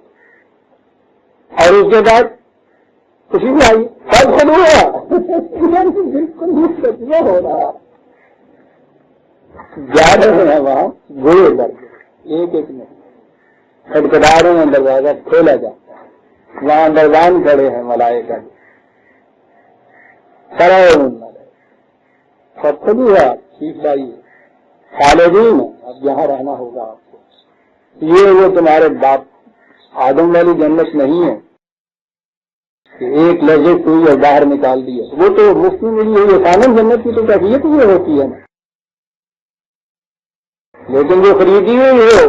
اور اس کے بعد خوشی بھی آئی سب خود ہوا بالکل مستقبل ہو رہا. جا رہے ہیں وہاں گوئے لگ ایک ایک میں کھٹکھٹا رہے ہیں, دروازہ کھولا جاتا ہے. وہاں دربان کھڑے ہیں ملائکہ سب خود ہوا ٹھیک آئیے خالدین. اب یہاں رہنا ہوگا آپ کو. یہ وہ تمہارے باپ آدم والی جنت نہیں ہے کہ ایک لہجے ہوئی اور باہر نکال دیا. وہ تو مفت میں ملی ہوئی ہے. جنت کی تو کیفیت یہ ہوتی ہے نا. لیکن جو خریدی ہوئی ہو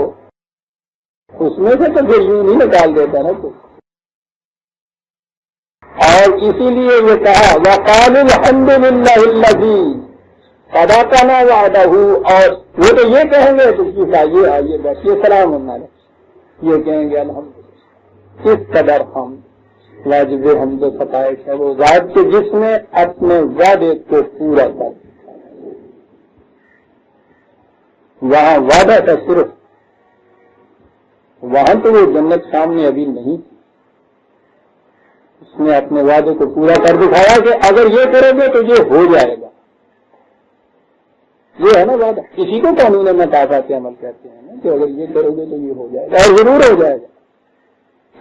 اس میں سے تو پھر یوں نہیں نکال دیتا نا تو. اور اسی لیے یہ کہا وقالوا الحمد للہ الذی صدقنا وعدہ, اور وہ تو یہ کہیں گے تو یہ آئیے بس یہ سلام علیکم, یہ کہیں گے الحمد. اس قدر ہم واجب حمد و ستائش ہے وہ ذات کے جس نے اپنے وعدے کو پورا کر دیا. وہاں وعدہ تھا صرف, وہاں تو وہ جنت سامنے ابھی نہیں تھی. اس نے اپنے وعدے کو پورا کر دکھایا کہ اگر یہ کرو گے تو یہ ہو جائے گا. یہ ہے نا وعدہ. کسی کو قانون مطابقت عمل کہتے ہیں نا کہ اگر یہ کرو گے تو یہ ہو جائے گا اور ضرور ہو جائے گا.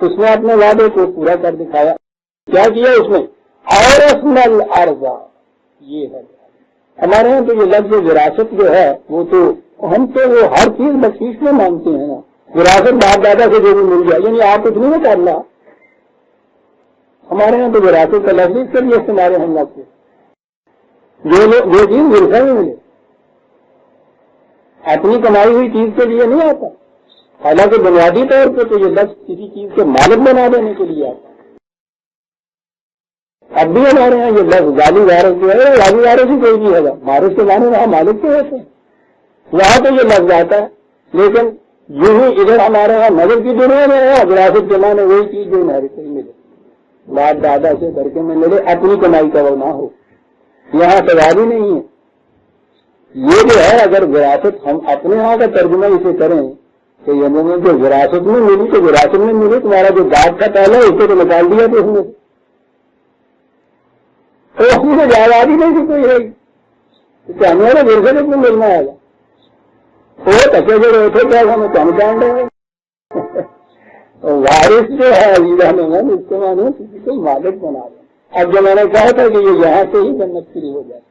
اس نے اپنے وعدے کو پورا کر دکھایا. کیا کیا اس نے اورثنا الارض. یہ ہے ہمارے یہاں تو یہ لفظ وراثت جو ہے وہ تو ہم تو وہ ہر چیز بخشش میں مانتے ہیں نا. وراثت باپ دادا سے جو بھی مل جائے, یعنی آپ کچھ نہیں کرنا, ہمارے یہاں تو وراثت کا لفظ اس کے لیے استعمال ہم لگتے جو چیز ورثہ میں ملے، اپنی کمائی ہوئی چیز کے لیے نہیں آتا. حالانکہ بنیادی طور پہ تو یہ لفظ کسی چیز کے مالک بنا دینے کے لیے آتا. اب بھی ہمارے یہاں یہ لفظ غالب وارث جو ہے، غالب وارث ہی کوئی نہیں ہوگا، وارث کے معنی وہاں مالک کے ہوتے ہیں، وہاں تو یہ لفظ آتا ہے. لیکن یوں ہی ادھر ہمارے یہاں مدد کی دنیا میں ہے، وراثت کے معنی وہی چیز جو انہیریٹنس ملے، باپ دادا سے برکے میں ملے، اپنی کمائی کا وہ نہ ہو. یہاں سوال ہی نہیں ہے. یہ جو ہے اگر وراثت ہم اپنے یہاں کا ترجمہ اسے کریں کہ یہ جو وراثت میں ملی تو وراثت میں ملی، تمہارا جو باپ کا پہلا اسے تو نکال دیا تو اس میں تو اس میں جائیداد ہی نہیں تھی کوئی ہے کہ ہمارے ورثے میں ملنا ہے. وہ تکے جو اٹھے کیا ہمیں کم جان رہے ہیں. وارث جو ہے اس کے معنی کسی کو مالک بنا دیں. اب جو میں نے کہا تھا کہ یہ یہاں سے ہی جنت شروع ہو جاتی ہے.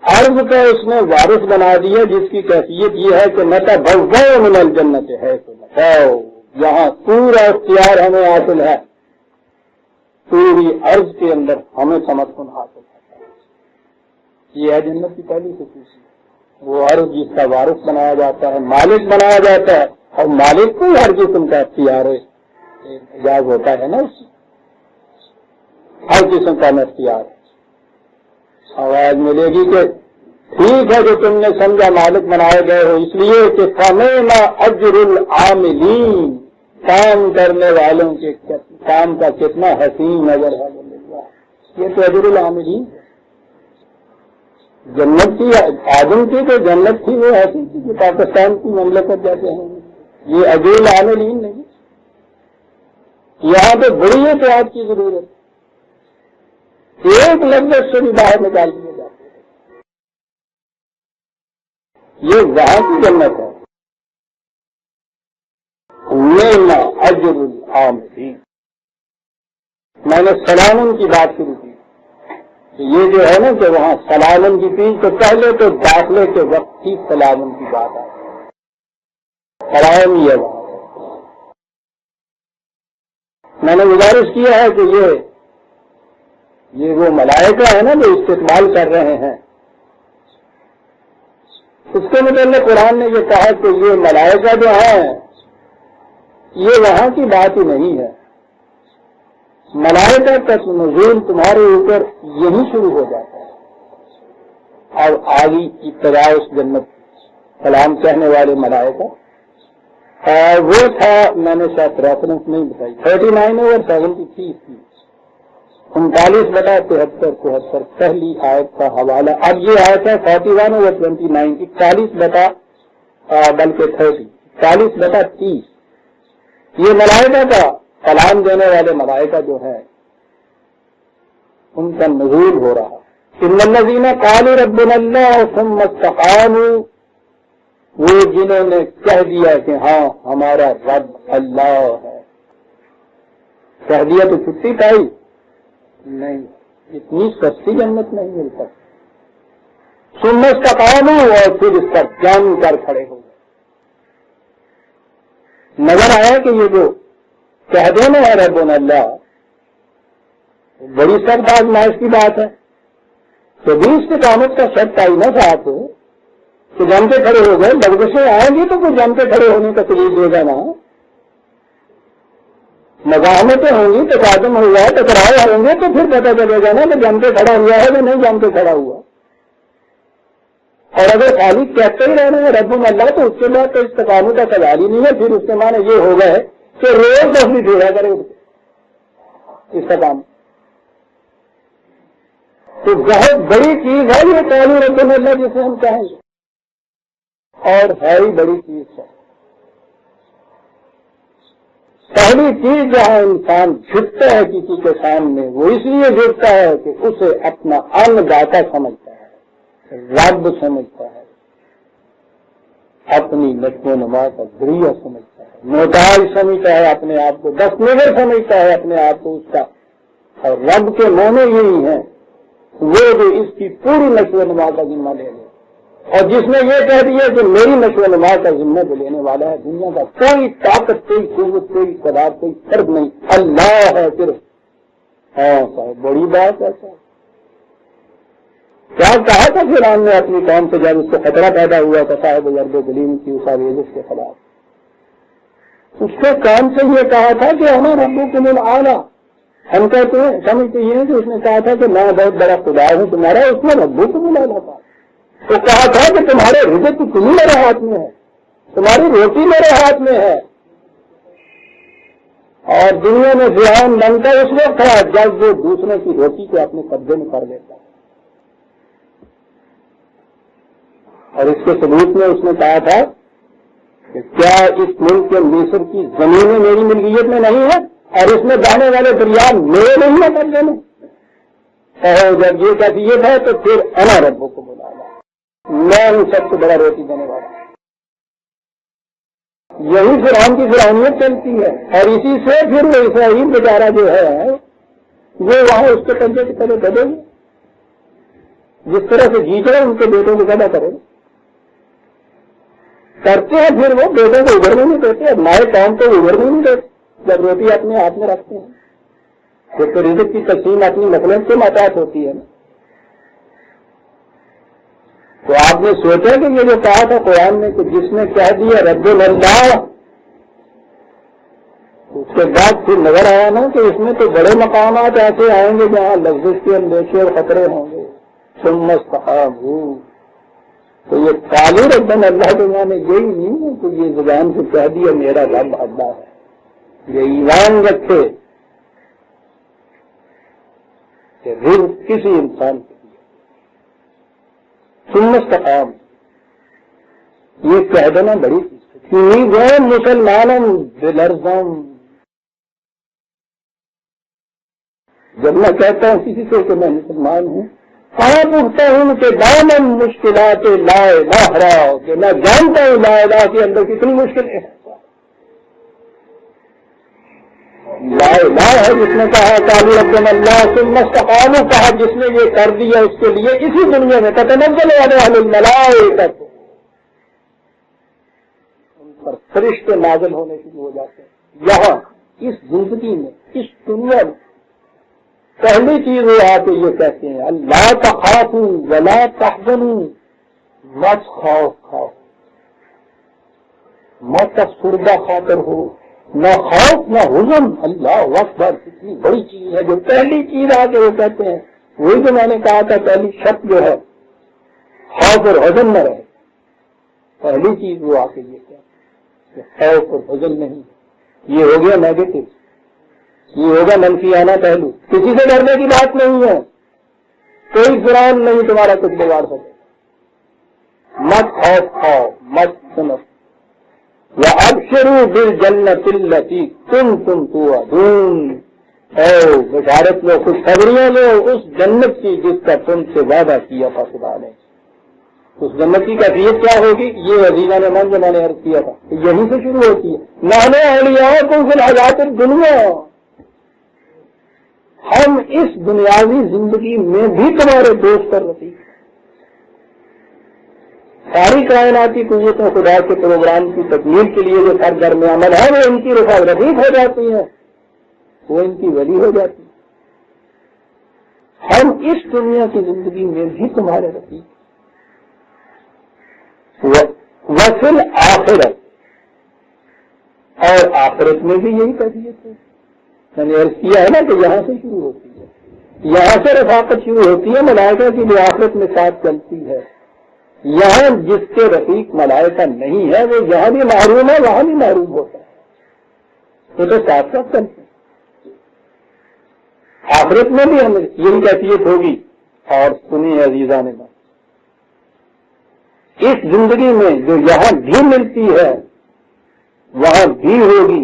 عرض کا اس نے وارث بنا دیا جس کی کیفیت یہ ہے کہ نتبوأ من الجنت ہے تو یہاں پورا اختیار ہمیں حاصل ہے، پوری عرض کے اندر ہمیں تمکن حاصل ہے. یہ ہے جنت کی پہلی خصوصیت. وہ عرض جس کا وارث بنایا جاتا ہے، مالک بنایا جاتا ہے، اور مالک کو ہر قسم کا اختیار اعجاز ہوتا ہے نا، ہر قسم کا اختیار. آواز ملے گی کہ ٹھیک ہے جو تم نے سمجھا مالک بنائے گئے ہو، اس لیے کہ فَنِعْمَ أَجْرُ الْعَامِلِينَ، کام کرنے والوں کے کام کا کتنا حسین نظر ہے. یہ تو اجر العاملین جنت کی، آدم کی تو جنت تھی وہ ایسی تھی کہ پاکستان کی مملکت جاتے ہیں. یہ اجر العاملین نہیں. یہاں پہ بڑی احتیاط کی ضرورت، ایک لفظ سے بھی باہر نکال دیے جاتے ہیں. یہ وہاں کی جنت ہے. نعم اجر العاملین. میں نے سلامن کی بات شروع کی. یہ جو ہے نا کہ وہاں سلامن کی چیز تو پہلے تو داخلے کے وقت ہی سلامن کی بات آئی. سلام یہ وہاں میں نے گزارش کیا ہے کہ یہ وہ ملائکہ ہے نا جو استقبال کر رہے ہیں، اس کے متعلق قرآن نے یہ کہا کہ یہ ملائکہ جو ہیں یہ وہاں کی بات ہی نہیں ہے. ملائکہ کا نزول تمہارے اوپر یہی شروع ہو جاتا ہے. اور آگے ابتدا اس جنت سلام کہنے والے ملائکہ وہ تھا، میں نے شاید ریفرنس نہیں بتائی، 39/73 کی 39/73 پہلی آیت کا حوالہ. اب یہ آیت ہے 41/29 40/30 40/30. یہ ملائکہ کا سلام دینے والے ملائکہ جو ہے ان کا نزول ہو رہا. ان الذین قالوا ربنا اللہ ثم استقاموا، وہ جنہوں نے کہہ دیا کہ ہاں ہمارا رب اللہ ہے. کہہ دیا تو چھٹی پائی نہیں، اتنی سستی جنت نہیں مل سکتی. ثم استقاموا، اور پھر اس پر جم کر کھڑے ہو گئے. نظر آیا کہ یہ جو کہہ دینا ہے ربنا اللہ بڑی سخت آزمائش کی بات ہے. تو بھی استقامت کا شرط آئی نہ ساتھ کہ جم کے کھڑے ہو گئے. لفظیں آئیں گی تو کوئی جم کے کھڑے ہونے کا طریق دے گا نا. مزاحمتیں ہوں گی، تصادم ہوا، ٹکراؤ ہوں گے تو پھر پتہ چلے گا نا کہ جم کے کھڑا ہوا ہے کہ نہیں جم کے کھڑا ہوا. اور اگر خالی کہتے ہی رہنا ہے ربنا اللہ تو اس کے بعد تو استقامت کا سوال ہی نہیں ہے. پھر اس کے معنی یہ ہو گئے کہ روز تسبیح پھیرا کرے استقامت. تو بہت بڑی چیز ہے یہ قول ربنا اللہ جسے ہم کہیں گے، اور ہے ہی بڑی چیز ہے. پہلی چیز جہاں انسان جھکتا ہے کسی کے سامنے وہ اس لیے جھکتا ہے کہ اسے اپنا ان داتا سمجھتا ہے، رب سمجھتا ہے، اپنی نشو و نما کا ذریعہ سمجھتا ہے، محتاج سمجھتا ہے اپنے آپ کو، دست نگر سمجھتا ہے اپنے آپ کو اس کا. اور رب کے معنی یہی ہیں وہ جو اس کی پوری نشو و نما کا ذمہ لے لے. اور جس نے یہ کہہ دیا کہ میری نشو و نما کا ذمہ تو لینے والا ہے دنیا کا کوئی طاقت، کوئی قوت، کوئی قدرت، کوئی فرد نہیں، اللہ ہے صرف. ہاں صاحب بڑی بات ہے صاحب. کیا کہا تھا فرعون نے اپنی قوم سے جب اس کو خطرہ پیدا ہوا تھا صاحب ضرب گلیم کی اساویلس کے خلاف؟ اس کے کام سے یہ کہا تھا کہ ہمیں ربکم الاعلی. ہم کہتے ہیں سمجھتے یہ کہ اس نے کہا تھا کہ میں بہت بڑا خدا ہوں تمہارا، اس میں ربکم الاعلی تھا. وہ کہا تھا کہ تمہارے رزق تمہیں میرے ہاتھ میں ہے، تمہاری روٹی میرے ہاتھ میں ہے. اور دنیا میں فرعون بنتا اس وقت تھا جب وہ دوسرے کی روٹی کو اپنے قبضے میں کر لیتا. اور اس کے ثبوت میں اس نے کہا تھا کہ کیا اس ملک کے مصر کی زمینیں میری ملکیت میں نہیں ہے اور اس میں بہنے والے دریا میرے نہیں ہے قبضے میں؟ جب یہ کیفیت ہے تو پھر انا ربکم الاعلی، میں ہوں سب سے بڑا روٹی دینے والا. یہی فرعون کی فرعونیت چلتی ہے. اور اسی سے پھر وہ اسرائیل بیچارہ جو ہے وہ وہاں اس کے قبضے کی طرح دبے گی. جس طرح سے جیت رہے ان کے بیٹوں کو پیدا کرے کرتے ہیں، پھر وہ بیٹوں کو ابھرنے نہیں دیتے. اب نئے قوم کو ابھرنے نہیں دیتے جب روٹی اپنے ہاتھ میں رکھتے ہیں. پھر تو رزق کی تقسیم اپنی نسلوں سے محتاط ہوتی ہے نا. تو آپ نے سوچا کہ یہ جو کہا تھا قرآن نے کہ جس نے کہہ دیا رب اللہ، اس کے بعد پھر نظر آیا نا کہ اس میں تو بڑے مقامات ایسے آئیں گے جہاں لفظ کے اندیشے اور خطرے ہوں گے. ثم استقاموا، تو یہ قالوا ربنا اللہ کے معنی یہی نہیں ہے کہ یہ زبان سے کہہ دیا میرا رب اللہ ہے. یہ ایمان رکھے کہ رزق کسی انسان کے لیے. ثم استقاموا یہ کہہ دینا بڑی چیز ہے. مسلمان بلرزم، جب میں کہتا ہوں کسی سے کہ میں مسلمان ہوں، آپ اٹھتا ہوں کہ دامن مشکلات لا الہ راؤ، کہ میں جانتا ہوں لا الہ کے اندر کتنی مشکلیں ہیں. لا الہ ہے جس نے کہا قالوا ربنا اللہ ثم استقاموا، کہا جس نے یہ کر دیا اس کے لیے اسی دنیا میں تتنزل علیہم الملائکۃ، ان پر فرشتے نازل ہونے شروع ہو جاتے ہیں. یہاں اس زندگی میں اس دنیا میں پہلی چیز وہ آ کے یہ کہتے ہیں اللہ تخافوا ولا تحزنوا، مت خوف کھاؤ، مت افسردہ خاطر ہو، نہ خوف نہ حزن. اللہ اکبر، کتنی بڑی چیز ہے جو پہلی چیز آ کے وہ کہتے ہیں. وہی جو میں نے کہا تھا پہلی شرط جو ہے خوف اور حزن نہ رہے. پہلی چیز وہ آ کے یہ کہتے ہیں کہ خوف اور حزن نہیں. یہ ہو گیا نیگیٹو، یہ ہوگا منفیانہ پہلو. کسی سے ڈرنے کی بات نہیں ہے، کوئی فرعون نہیں تمہارا کچھ بگاڑ سکے. مت خوف کھاؤ، مت سنو. وَأَبْشِرُوا بِالْجَنَّةِ الَّتِي كُنتُمْ تُوعَدُونَ، او بشارت لو، خوشخبریاں لو اس جنت کی جس کا تم سے وعدہ کیا تھا خدا نے. اس جنت کی کیفیت کیا ہوگی؟ یہ عزیزان من جو میں نے عرض کیا تھا یہیں سے شروع ہوتی ہے. نحن اولیاؤکم فی الحیاۃ الدنیا، ہم اس دنیاوی زندگی میں بھی تمہارے دوست اور رفیق. ساری کائناتی قوتوں خدا کے پروگرام کی تکمیل کے لیے جو سرگرم عمل ہے وہ ان کی رفاق رفیق ہو جاتی ہیں، وہ ان کی ولی ہو جاتی ہے. ہم اس دنیا کی زندگی میں بھی تمہارے رفیق. وفی الآخرت، اور آخرت میں بھی یہی کیفیت ہے. میں نے عرض کیا ہے نا کہ یہاں سے شروع ہوتی ہے، یہاں سے رفاقت شروع ہوتی ہے. ملائکہ کی بھی آخرت میں ساتھ چلتی ہے. یہاں جس کے رفیق ملائکہ نہیں ہے وہ یہاں بھی محروم ہے، وہاں بھی محروم ہوتا ہے. وہ تو ساتھ ساتھ چلتے ہیں. آخرت میں بھی ہمیں یہی کیفیت ہوگی. اور سنی عزیزان نے اس زندگی میں جو یہاں بھی ملتی ہے وہاں بھی ہوگی.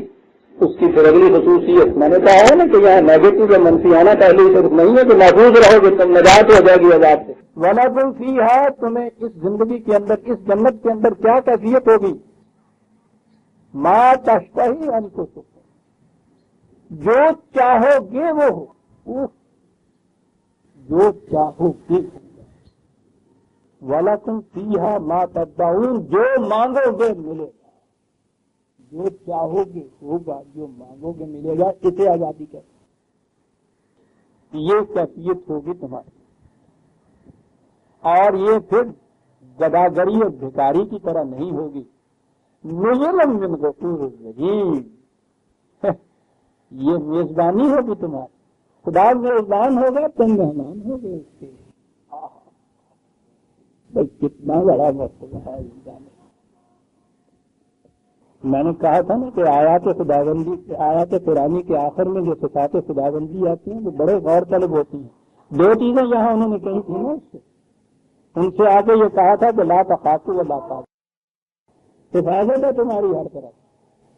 اس کی پھر اگلی خصوصیت میں نے کہا ہے نا کہ یہاں نیگیٹو یا منفیانہ پہلو صرف نہیں ہے کہ محفوظ رہو گے تم نجات ہو جائے گی عذاب سے. وَلَكُمْ فِيهَا، تمہیں اس زندگی کے اندر اس جنت کے اندر کیا کیفیت ہوگی؟ مَا تَشْتَهِي أَنفُسُكُمْ، جو چاہو گے وہ ہو، جو چاہو گے. وَلَكُمْ فِيهَا مَا تَدَّعُونَ، جو مانگو گے ملے گا، جو چاہو گے ہوگا، جو مانگو گے ملے گا. اسے آزادی کہتے ہیں. یہ کیفیت ہوگی تمہاری، اور یہ پھر گداگری اور بھکاری کی طرح نہیں ہوگی. نزلا من غفور رحیم، یہ میزبانی ہوگی تمہاری. خدا میزبان ہوگا، تم مہمان ہوگے اس کے. بس کتنا بڑا مرتبہ ہے انسان. میں نے کہا تھا نا کہ آیات خداوندی، آیات قرآنی کے آخر میں جو صفات خداوندی آتی ہیں وہ بڑے غور طلب ہوتی ہیں. دو چیزیں یہاں انہوں نے کہی تھی نا، ان سے آگے یہ کہا تھا کہ لا تخافوا ولا تحزنوا، حفاظت ہے تمہاری ہر طرح.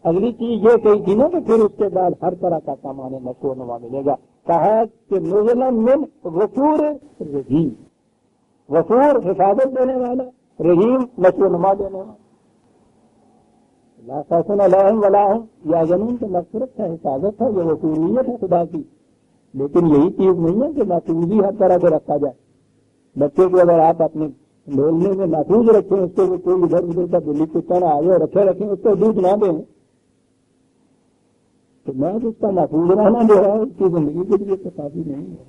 اگلی چیز یہ کہی تھی نا کہ پھر اس کے بعد ہر طرح کا سامان نشو و نما ملے گا. کہا کہ نزلا من غفور رحیم، غفور حفاظت دینے والا، رحیم نشو و نما دینے والا. لا خوف علیہم ولا هم یحزنون، تو مغفرت ہے، حفاظت ہے، یہ غفوریت ہے خدا کی. لیکن یہی چیز نہیں ہے کہ محفوظ ہی ہر طرح سے رکھا جائے. بچے کو اگر آپ اپنے ڈولنے میں محفوظ رکھیں، اس کو کوئی ادھر ادھر کا بلی کتا نہ آئے اور رکھیں، اس کو دودھ نہ دیں، تو میں اس کا محفوظ رہنا جو ہے اس کی زندگی کے لیے تو کافی نہیں ہے.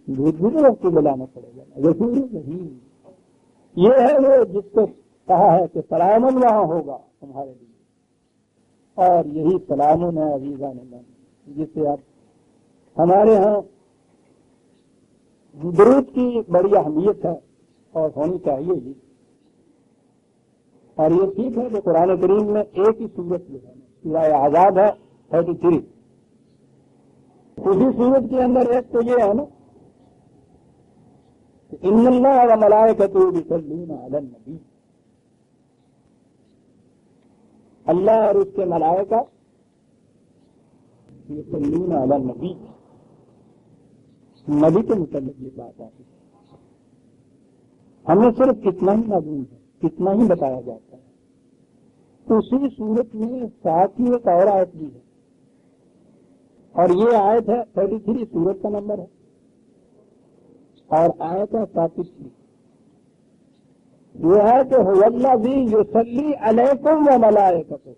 دودھ بھی تو اس کو بلانا پڑے گا. غفور رحیم یہ ہے وہ جس کو کہا ہے کہ سلامن وہاں ہوگا تمہارے لیے. اور یہی سلامن ہے عزیزان اللہ، جس سے اب ہمارے ہاں درود کی بڑی اہمیت ہے اور ہونی چاہیے ہی. اور یہ ٹھیک ہے کہ قرآن کریم میں ایک ہی سورت جو ہے سورہ احزاب ہے 33، اسی سورت کے اندر ایک تو یہ ہے نا کہ ان اللہ وملائکتہ یصلون علی النبی، اللہ اور اس کے ملائکہ یصلون علی النبی. نبی کے متعلق یہ بات آتی ہے. ہمیں صرف کتنا ہی معلوم ہے، کتنا ہی بتایا جاتا ہے. اسی صورت میں ساتھ ہی ایک اور آیت بھی ہے، اور یہ آیت ہے 33 سورت کا نمبر ہے، اور آیت ہے 33. وہ ہے کہ هو الذی یصلی علیکم وملائکتہ،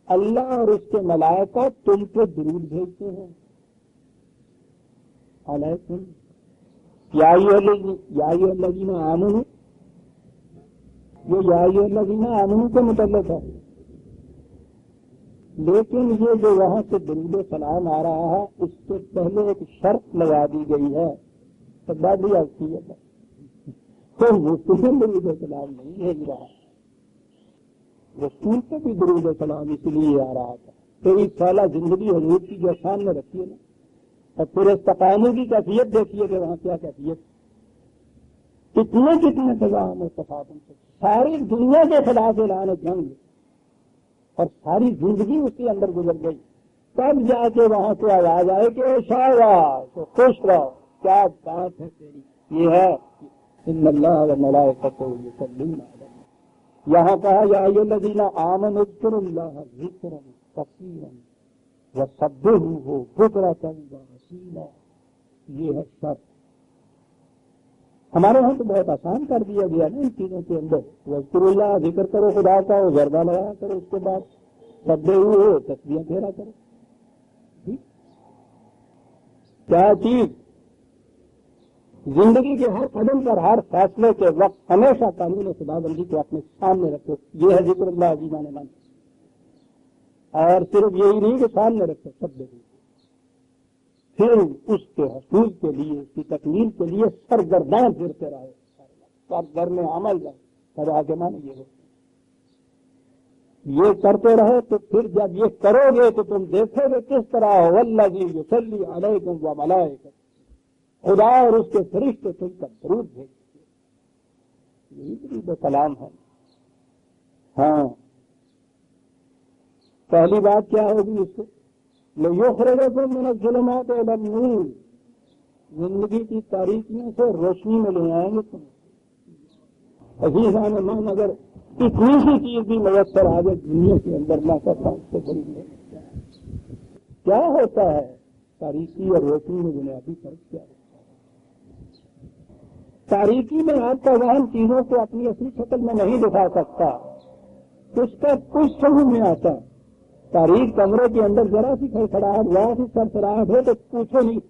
اللہ اور اس کے ملائکہ تم پہ درود بھیجتے ہیں. علیکم یا ایھا الذین آمنوا، یہ یا ایھا الذین آمنوا کے متعلق ہے. لیکن یہ جو وہاں سے درود سلام آ رہا ہے اس سے پہلے ایک شرط لگا دی گئی ہے، تبادی آتی ہے تو رسول درود سلام نہیں بھیج رہا، رسول سے بھی درود سلام اس لیے آ رہا تھا. تو اس سالہ زندگی حضور کی جو سامنے رکھی ہے نا، اور پھر استقامت کی کیفیت دیکھیے کہ وہاں کیا کیفیت، کتنے تضام اور تفاہم سے ساری دنیا کے خلاف اعلان جنگ اور ساری زندگی اس کے اندر گزر گئی. تب جا کے وہاں سے آواز آئے کہ شاباش خوش رہو، کیا بات ہے تیری. یہ ہے ان اللہ وملائکتہ یصلون علی النبی. یہاں کہا یا ایھا الذین آمنوا اذکروا اللہ ذکرا کثیرا وسبحوہ بکرۃ واصیلا. یہ ہے شرط. ہمارے ہاں تو بہت آسان کر دیا گیا نا ان چیزوں کے اندر. وذکروا اللہ، ذکر کرو خدا کا، وہ ضربہ لگایا کرو، اس کے بعد سبحوہ تسبیح پھیرا کرو. کیا چیز زندگی کے ہر قدم پر، ہر فیصلے کے وقت ہمیشہ قانون خدا بندی کو اپنے سامنے رکھو. یہ ہے ذکر اللہ عزیزان من. اور صرف یہی نہیں کہ سامنے رکھو، سب دیکھو. پھر اس کے حصول کے لیے، اس کی تکمیل کے لیے سرگرداں پھرتے رہو. سرگرم عمل جائے سر آگے مانے یہ کرتے رہو. تو پھر جب یہ کرو گے تو تم دیکھو گے کس طرح والذی یصلی علیکم وملائکتہ، خدا اور اس کے فرشتے تم پر درود بھیجتے ہیں. یہی درود سلام ہے. ہاں، پہلی بات کیا ہوگی اس سے؟ لِیُخْرِجَکُم مِّنَ الظُّلُمَاتِ إِلَى النُّورِ، زندگی کی تاریکیوں سے روشنی میں لے آئیں گے تم. عزیزان من، اگر اتنی سی چیز بھی میسر آ جائے دنیا کے اندر، نہ کرتا اس سے بڑی نہیں. کیا ہوتا ہے تاریکی اور روشنی میں بنیادی فرق کیا ہے؟ تاریکی میں آپ کا ذہن چیزوں کو اپنی اصلی شکل میں نہیں دکھا سکتا، اس کا کچھ سمجھ میں آتا ہے. تاریخ کمرے کے اندر ذرا سی کھڑکھڑاہٹ وہاں سے سرسراہٹ ہو تو پوچھو نہیں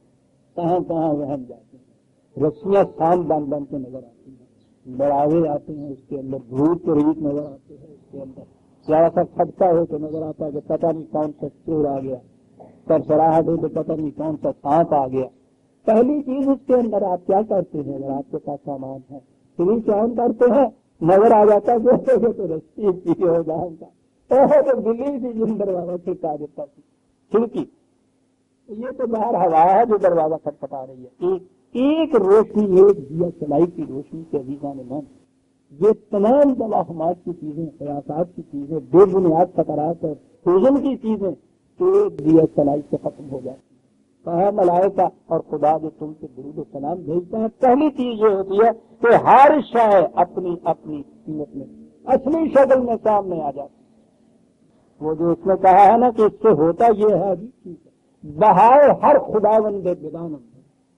کہاں کہاں وہم جاتے ہیں، رسیاں سان بن بن کے نظر آتی ہیں، ڈراوے آتے ہیں اس کے اندر، بھوت پریت نظر آتے ہیں اس کے اندر، ذرا سا کھٹکا ہو تو نظر آتا ہے کہ پتہ نہیں کون سا چور آ گیا، سرسراہٹ ہو تو پتہ نہیں کون سا سانپ آ گیا۔ پہلی چیز اس کے اندر آپ کیا کرتے ہیں؟ اگر آپ کے پاس سامان ہے پھر کیا کرتے ہیں؟ نظر آ جاتا ہے تو رسی کی ہو جان کا تو بلی تھی جن دروازہ کھٹکا دیتا تھی کھڑکی، یہ تو باہر ہوا ہے جو دروازہ کھٹکھٹا رہی ہے۔ ایک روشنی، ایک دیا چلائی کی روشنی کے عزیزان من، یہ تمام توہمات کی چیزیں، قیاسات کی چیزیں، بے بنیاد خطرات اور فوزن کی چیزیں ایک دیا چلائی سے ختم ہو جاتی ہیں۔ کہا ملائکہ اور خدا جو تم سے درود و سلام بھیجتا ہے، پہلی چیز یہ ہوتی ہے کہ ہر شے اپنی اپنی قیمت میں اصلی شکل میں سامنے آ جاتی ہے۔ وہ جو اس نے کہا ہے نا کہ اس سے ہوتا یہ ہے جی ٹھیک ہے، بہائے ہر خدا بندے بدانم،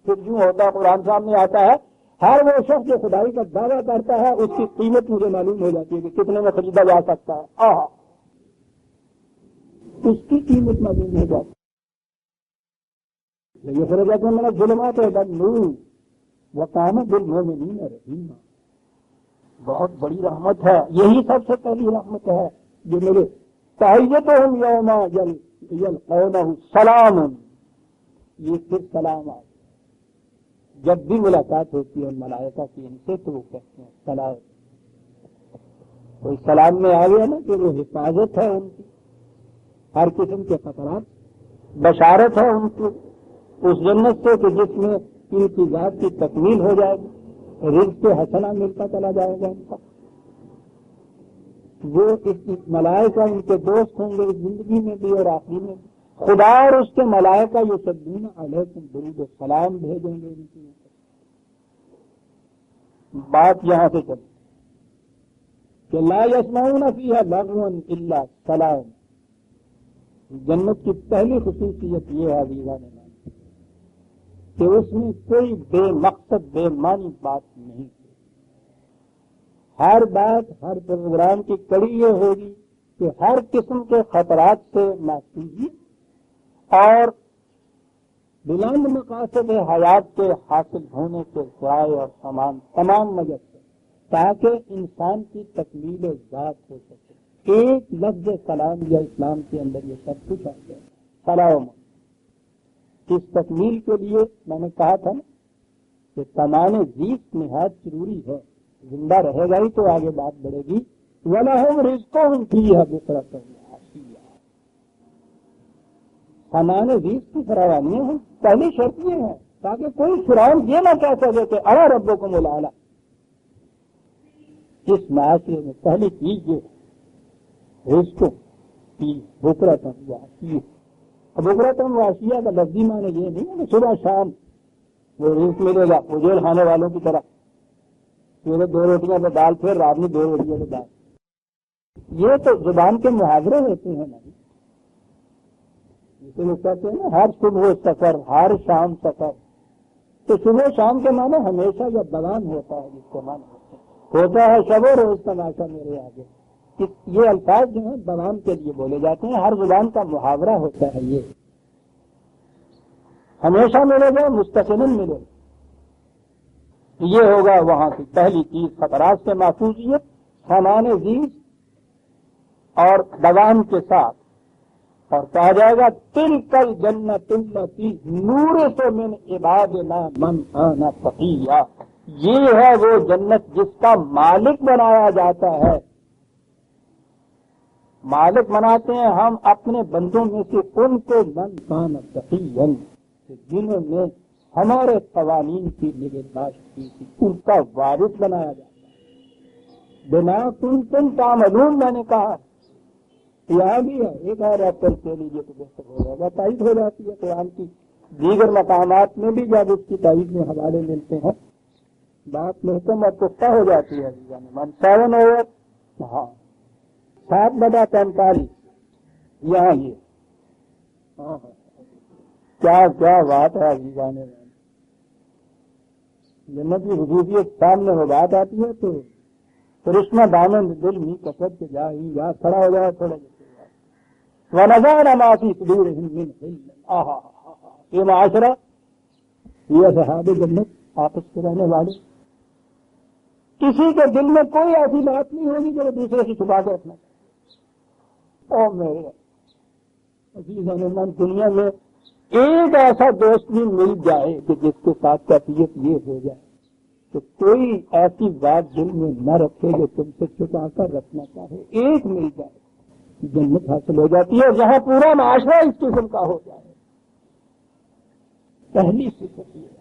پھر یوں ہوتا قرآن سامنے آتا ہے، ہر وہ شخص جو خدائی کا دعویٰ کرتا ہے اس کی قیمت مجھے معلوم ہو جاتی ہے کہ کتنے میں خریدا جا سکتا ہے، اس کی قیمت معلوم ہو جاتی ہے۔ یہ فرض میں نے ظلمات ہے نور وکان بالمؤمنین رحیما، بہت بڑی رحمت ہے، یہی سب سے پہلی رحمت ہے جو میرے تحیتہم یوم یلقونہ سلام، یہ پھر سلام آ جب بھی ملاقات ہوتی ہے ملائکہ کی ان سے تو وہ کہتے ہیں سلام۔ کوئی سلام میں آ گیا نا کہ وہ حفاظت ہے ان کی، ہر قسم کے خطرات، بشارت ہے ان کی اس جنت سے کہ جس میں ان کی ذات کی تکمیل ہو جائے گی، رزق حسنہ ملتا چلا جائے گا ان کا۔ وہ اس ملائکہ ان کے دوست ہوں گے اس زندگی میں بھی اور آخری میں بھی، خدا اور اس کے ملائکہ یصلون علیکم درود و سلام بھیجیں گے ان کی۔ بات یہاں سے چلی کہ لا یسمعون فیہا لغوا الا سلام، جنت کی پہلی خصوصیت یہ ہے عزیزان کہ اس میں کوئی بے مقصد بے معنی بات نہیں، ہر بات ہر پروگرام کی کڑی یہ ہوگی کہ ہر قسم کے خطرات سے محفوظی اور بلند مقاصد حیات کے حاصل ہونے کے ذرائع اور سامان تمام مدد سے، تاکہ انسان کی تکمیل ذات ہو سکے۔ ایک لفظ سلام یا اسلام کے اندر یہ سب کچھ آ گیا، سلام۔ اس تکمیل کے لیے میں نے کہا تھا نا کہ تمام زیست نہایت ضروری ہے، زندہ رہے گا ہی تو آگے بات بڑھے گی۔ وَلَهُمْ رِزْقُهُمْ فِيهَا بُكْرَةً وَعَشِيًّا، سامان زیست کی فراوانیاں ہیں، پہلی شرط یہ ہے تاکہ کوئی فرعون یہ نہ کہہ سکے کہ اَنَا رَبُّكُمُ الْأَعْلَىٰ۔ اس معاشرے میں پہلی چیز یہ رزق کی بُكْرَةً وَعَشِيًّا۔ اب بُكْرَةً وَعَشِيًّا کا لفظی معنی یہ نہیں ہے کہ صبح شام وہ رزق ملے گا اجول کھانے والوں کی طرح، صبح 2 روٹیاں پہ دال، پھر رات میں 2 روٹیاں پہ دال، یہ تو زبان کے محاورے ہوتے ہیں نا، جسے لوگ کہتے ہیں نا ہر صبح سفر ہر شام سفر، تو صبح شام کے معنی ہمیشہ جب دوام ہوتا ہے جس کے معنی ہوتا ہے شب و روز تماشا میرے آگے، یہ الفاظ جو ہیں دوام کے لیے بولے جاتے ہیں، ہر زبان کا محاورہ ہوتا ہے، یہ ہمیشہ ملے گا مستقلاً ملے گا، یہ ہوگا وہاں کی پہلی چیز، خطرات سے محفوظیت، سامان زیست اور دوام کے ساتھ، اور کہا جائے گا تلک الجنۃ التی نورث من عبادنا من کان تقیا، یہ ہے وہ جنت جس کا مالک بنایا جاتا ہے، مالک بناتے ہیں ہم اپنے بندوں میں سے ان کو من کان تقیا، جنہوں نے ہمارے قوانین کی نگہداشت کی تھی، ان کا وارث بنایا جاتا ہے۔ بما کنتم تعملون میں نے کہا یہاں بھی ہے، ایک اور ریفرنس لے لیجیے تو بہتر ہو جائے گا، تائید ہو جاتی ہے قرآن کی دیگر مقامات میں بھی جب اس کی تائید میں حوالے ملتے ہیں بات محکم اور پختہ ہو جاتی ہے۔ من 7 اوور 7/45 یہاں یہ کیا بات ہے عزیزان، جنت کی خصوصیت سامنے وہ بات آتی ہے تو کرشمہ دامن دل میں کثرت کے جا ہی یا کھڑا ہو جائے تھوڑا جیسے وَنَزَعْنَا مَا فِي صُدُورِهِم مِّنْ غِلٍّ یہ معاشرہ، یہ اصحاب جنت آپس کے رہنے والے، کسی کے دل میں کوئی ایسی بات نہیں ہوگی جو دوسرے سے چھپا کے رکھنا چاہیے۔ اور میرے عزیزان، دنیا میں ایک ایسا دوست بھی مل جائے کہ جس کے ساتھ کیفیت یہ ہو جائے کہ کوئی ایسی بات دل میں نہ رکھے جو تم سے چھپا کر رکھنا چاہے، ایک مل جائے، جنت حاصل ہو جاتی ہے، جہاں پورا معاشرہ اس قسم کا ہو جائے۔ پہلی صفت یہ ہے،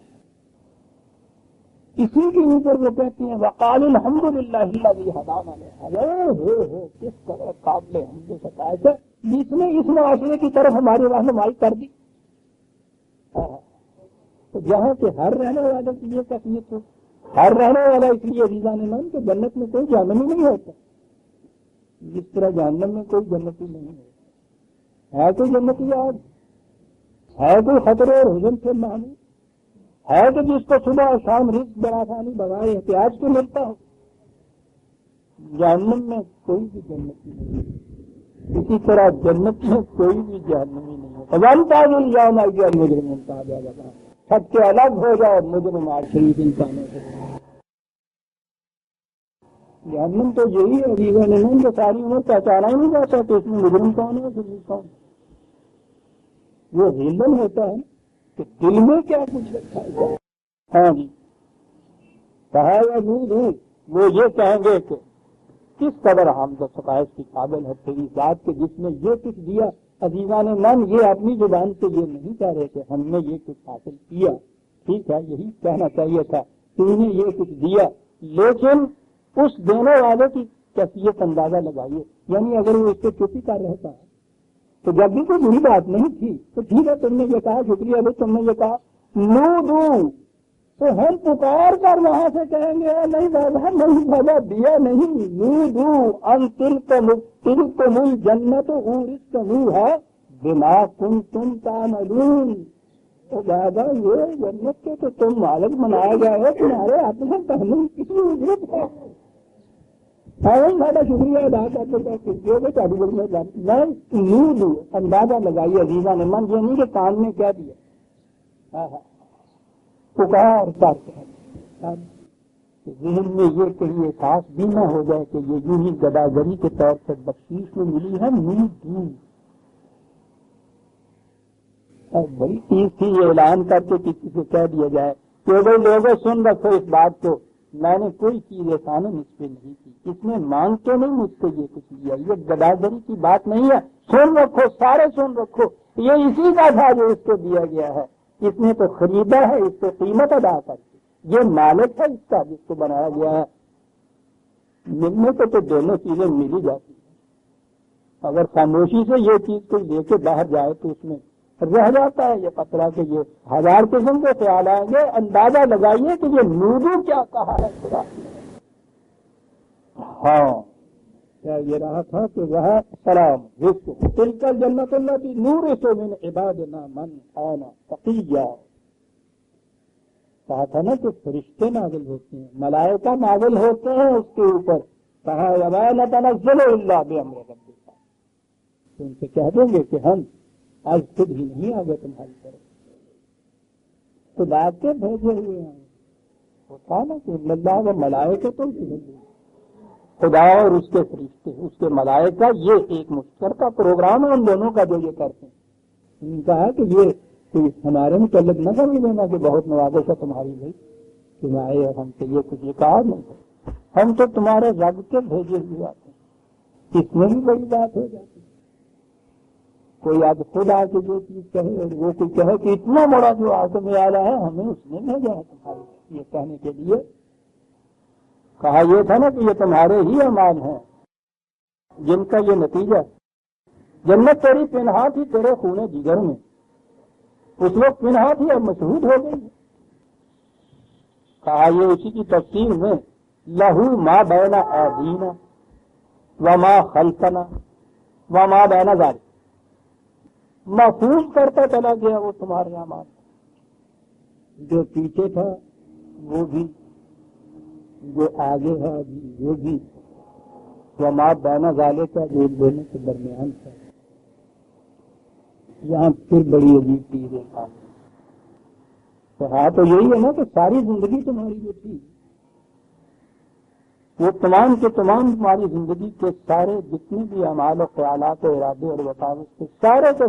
اسی کے اوپر وہ کہتے ہیں وَقَالُوا الْحَمْدُ لِلَّهِ الَّذِي هَدَانَا لِهَذَا، کس قدر قابل حمد و ستائش ہے جس نے اس معاشرے کی طرف ہماری رہنمائی کر دی۔ تو جہاں کہ ہر رہنے والے کی یہ کیفیت ہو، ہر رہنے والا اس لیے عزیزان من کہ جنت میں کوئی جہنمی نہیں ہوتا، جس طرح جہنم میں کوئی جنتی نہیں ہوتا۔ ہے کوئی جنتی آج؟ ہے کوئی خطرے اور حزن سے محمود؟ ہے کہ جس کو صبح اور شام رزق برآسانی بغیر احتیاج کے ملتا ہو؟ جہنم میں کوئی بھی جنتی نہیں ہے، اسی طرح جنت میں کوئی بھی جہنمی نہیں ہے۔ فَوَانْتَاجُ الْيَوْمَ أَيُّهَا الْمُجْرِمُونَ تَعَالَوْا، سب کے الگ ہو جاؤ مجرم عاشق انسانوں سے۔ جہنم تو یہی ہے عزیزان من کہ ساری عمر پہچانا ہی نہیں جاتا کہ اس میں مجرم کون ہے شریف کون ہے۔ وہ علم ہوتا ہے کہ دل میں کیا کچھ رکھا ہے۔ ہاں جی، کہا یا دوں وہ یہ کہیں گے کہ کس قدر حمد و ستائش کی قابل ہے تیری ذات کے جس نے یہ کچھ دیا۔ عزیزان من یہ اپنی زبان سے یہ نہیں کہہ رہے کہ ہم نے یہ کچھ حاصل کیا، ٹھیک ہے یہی کہنا چاہیے تھا تو نے یہ کچھ دیا، لیکن اس دینے والے کی کیفیت اندازہ لگائیے۔ یعنی اگر وہ اس سے چپی کر رہتا ہے تو جب بھی کوئی بری بات نہیں تھی تو ٹھیک ہے تم نے یہ کہا، شکریہ بھائی تم نے یہ کہا، نو دوں تو ہم پکار کر وہاں سے کہیں گے نہیں بابا نہیں بابا دیا نہیں، نو دوں ان تلکم الجنت اورثتموها بما کنتم تعملون۔ تو بابا یہ جنت کے تو تم مالک بنایا گیا ہے، تمہارے اپنے پہلو کسی اجرت ہے۔ سارا شکریہ ادا کرتے میں نو دوں اندازہ لگائیے عزیزان من، یہ نہیں کہ کان میں کہہ دیا، پکار کرتے ذہن میں یہ کہیں احساس بھی نہ ہو جائے کہ یہ یوں ہی گداگری کے طور سے بخشیش میں ملی ہے۔ نو دوں بڑی چیز تھی یہ اعلان کر کے کسی سے کہہ دیا جائے کہ بھائی لوگوں سن رکھو اس بات کو، میں نے کوئی چیز احسان مجھ پہ نہیں کی، اس نے مانگ کے نہیں مجھ سے یہ کچھ لیا، یہ گداگری کی بات نہیں ہے، سن رکھو سارے سن رکھو، یہ اسی کا تھا جو اس کو دیا گیا ہے، اس نے تو خریدا ہے، اس سے قیمت ادا کر کے، یہ مالک ہے اس کا جس کو بنایا گیا ہے۔ ملنے کو تو دونوں چیزیں مل ہی جاتی ہیں، اگر خاموشی سے یہ چیز کوئی لے کے باہر جائے تو اس میں رہ جاتا ہے یہ خطرہ کہ یہ ہزار قسم کے خیال آئیں گے۔ اندازہ لگائیے کہ یہ نودو کیا کہا ہے خدا۔ ہاں کیا یہ رہا تھا کہ وہ سلام رزق تلک الجنت التی نورث من عبادنا من کان تقیا۔ کہا تھا نا کہ فرشتے نازل ہوتے ہیں، ملائکہ نازل ہوتے ہیں اس کے اوپر، کہا وما نتنزل الا بامر ربک، تو ان سے کہہ دیں گے کہ ہم آج خود ہی نہیں آگے تمہاری طرف، خدا کے بھیجے ہوئے ہیں۔ ہوتا نا کہ اللہ و ملائکہ تو خدا اور اس کے فرشتے اس کے ملائکہ یہ ایک مشترکہ پروگرام ہے ان دونوں کا جو یہ کرتے ہیں۔ انہوں نے کہا کہ یہ کوئی ہمارے متعلق نہ سمجھ لینا کہ بہت نوازش ہے تمہاری بھائی تم آئے اور ہم سے یہ کچھ یہ کہا نہیں، ہم تو تمہارے رب کے بھیجے ہوئے آتے ہیں۔ اس میں بھی بڑی بات ہو جاتی ہے، کوئی آج خود آ کے جو چیز کہے اور وہ کوئی کہے کہ اتنا بڑا جو آسم میں آ رہا ہے ہمیں اس نے بھیجا ہے تمہارے یہ کہنے کے لیے۔ کہا یہ تھا نا کہ یہ تمہارے ہی اعمال ہیں جن کا یہ نتیجہ، جنت تیری پنہا تھی تیرے خون جگر میں، اس وقت پنہا تھی اب مشہود ہو گئی۔ کہا یہ اسی کی تفسیر میں لہو ما بین ایدینا وما خلفنا وما بین ذالک، محفوظ کرتا چلا گیا وہ تمہارے اعمال، جو پیچھے تھا وہ بھی، جو آگے ہے ابھی وہ بھی، وما بین ذالک کا جو دونوں کے درمیان تھا یہاں پھر بڑی عجیب چیز ہے. تو ہاں تو یہی ہے نا کہ ساری زندگی تمہاری جو تھی وہ تمام کے تمام تمہاری زندگی کے سارے جتنے بھی اعمال و خیالات و ارادے اور وقاوت کے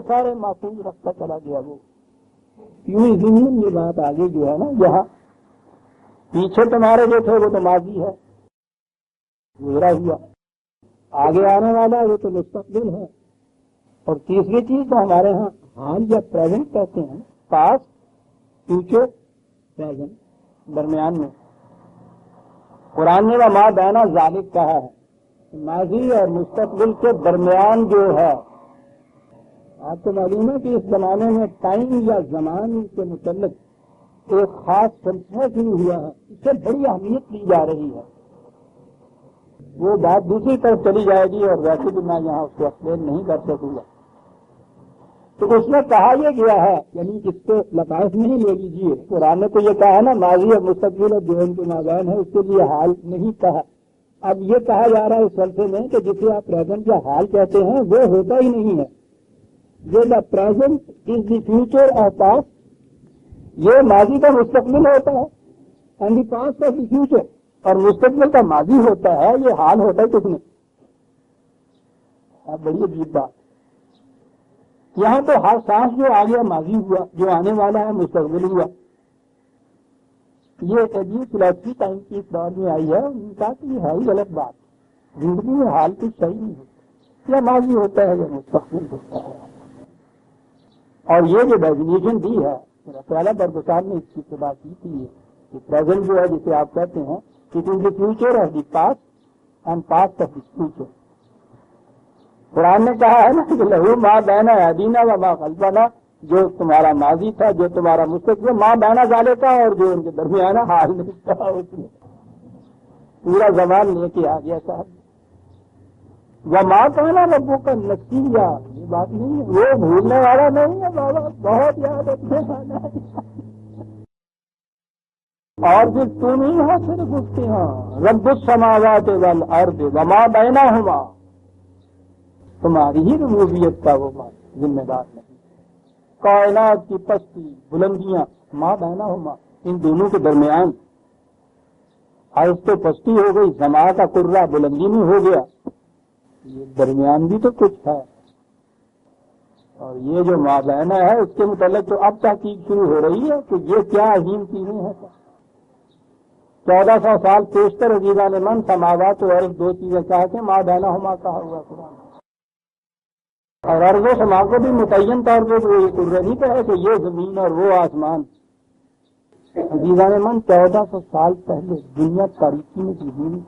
سارے محفوظ رکھتا چلا گیا. وہ یوں ہی ضمن یہ بات آگے جو ہے نا یہاں پیچھے تمہارے جو تھے وہ تو ماضی ہے گزرا ہوا, آگے آنے والا وہ تو مستقبل ہے. اور تیسری چیز تو ہمارے ہاں حال یا پریزنٹ کہتے ہیں, پاسٹ فیوچر پریزنٹ درمیان میں. قرآن نے وما بین ذالک کہا ہے, ماضی اور مستقبل کے درمیان جو ہے. آپ کو معلوم ہے کہ اس زمانے میں ٹائم یا زمان کے متعلق ایک خاص فلسفہ شروع ہوا ہے, اس سے بڑی اہمیت دی جا رہی ہے. وہ بات دوسری طرف چلی جائے گی اور ویسے بھی میں یہاں اس کو ایکسپلین نہیں کر سکوں گا. تو اس میں کہا یہ گیا ہے, یعنی اس کو لطائف نہیں لے لیجیے, قرآن نے تو یہ کہا ہے نا ماضی اور مستقبل اور جو ان کے مابین ہے اس کے لیے حال نہیں کہا. اب یہ کہا جا رہا ہے اس فلسفے میں کہ جسے آپ پریزنٹ یا حال کہتے ہیں وہ ہوتا ہی نہیں ہے. یہ the present is the future of past, یہ ماضی کا مستقبل ہوتا ہے, and the past of the future, اور مستقبل کا ماضی ہوتا ہے, یہ حال ہوتا ہے کس میں. بڑی عجیب بات. یہاں تو ہر سانس جو آگے ماضی ہوا, جو آنے والا ہے مستقبل ہوا. یہ ایک عجیب فلسفی ٹائم کی اس دور میں آئی ہے, ان کا کہ یہ ہے ہی غلط بات. زندگی میں حال کچھ صحیح نہیں ہوتا, یا ماضی ہوتا ہے یا مستقبل ہوتا ہے. اور یہ جو ڈیفینیشن دی ہے میرا پہلا برگزار نے اس کی ابتدا کی تھی کہ پریزنٹ جو ہے جسے آپ کہتے ہیں it is the future of the past and past of the future. قرآن نے کہا ہے نا کہ لہو ماں بینا ادینہ و ماں خلفنا, جو تمہارا ماضی تھا جو تمہارا مستقبل, ماں بینا ظالے کا, اور جو ان کے درمیان حال نہیں تھا اس میں پورا زمان لے کے آ گیا صاحب. وہ ماں کہنا ربو کا نتیجہ, یہ بات نہیں ہے, وہ بھولنے والا نہیں ہے بابا, بہت یاد رکھنے والا ہے. اور پھر تم ہی ہو صرف اس کے ہاں رب السماوات والارض وما بینہما, تمہاری ہی ربوبیت کا وہ ذمہ دار نہیں. کائنات کی پستی بلندیاں ماں بینہما, ان دونوں کے درمیان عرض تو پستی ہو گئی, سما کا کرہ بلندی میں ہو گیا, یہ درمیان بھی تو کچھ ہے. اور یہ جو مابینہ ہے اس کے متعلق تو اب تحقیق شروع ہو رہی ہے کہ یہ کیا عظیم چیزیں ہیں. 1400 سال پیشتر عزیزان من سماوات و ارض دو چیزیں کہا کہ مابینہ ہما کہا ہوا قرآن. اور ارض و سما کو بھی متعین طور پہ وہ یہ کرہ نہیں کہا کہ یہ زمین اور وہ آسمان. عزیزان من 1400 سال پہلے دنیا تاریخی میں کی ہوئی,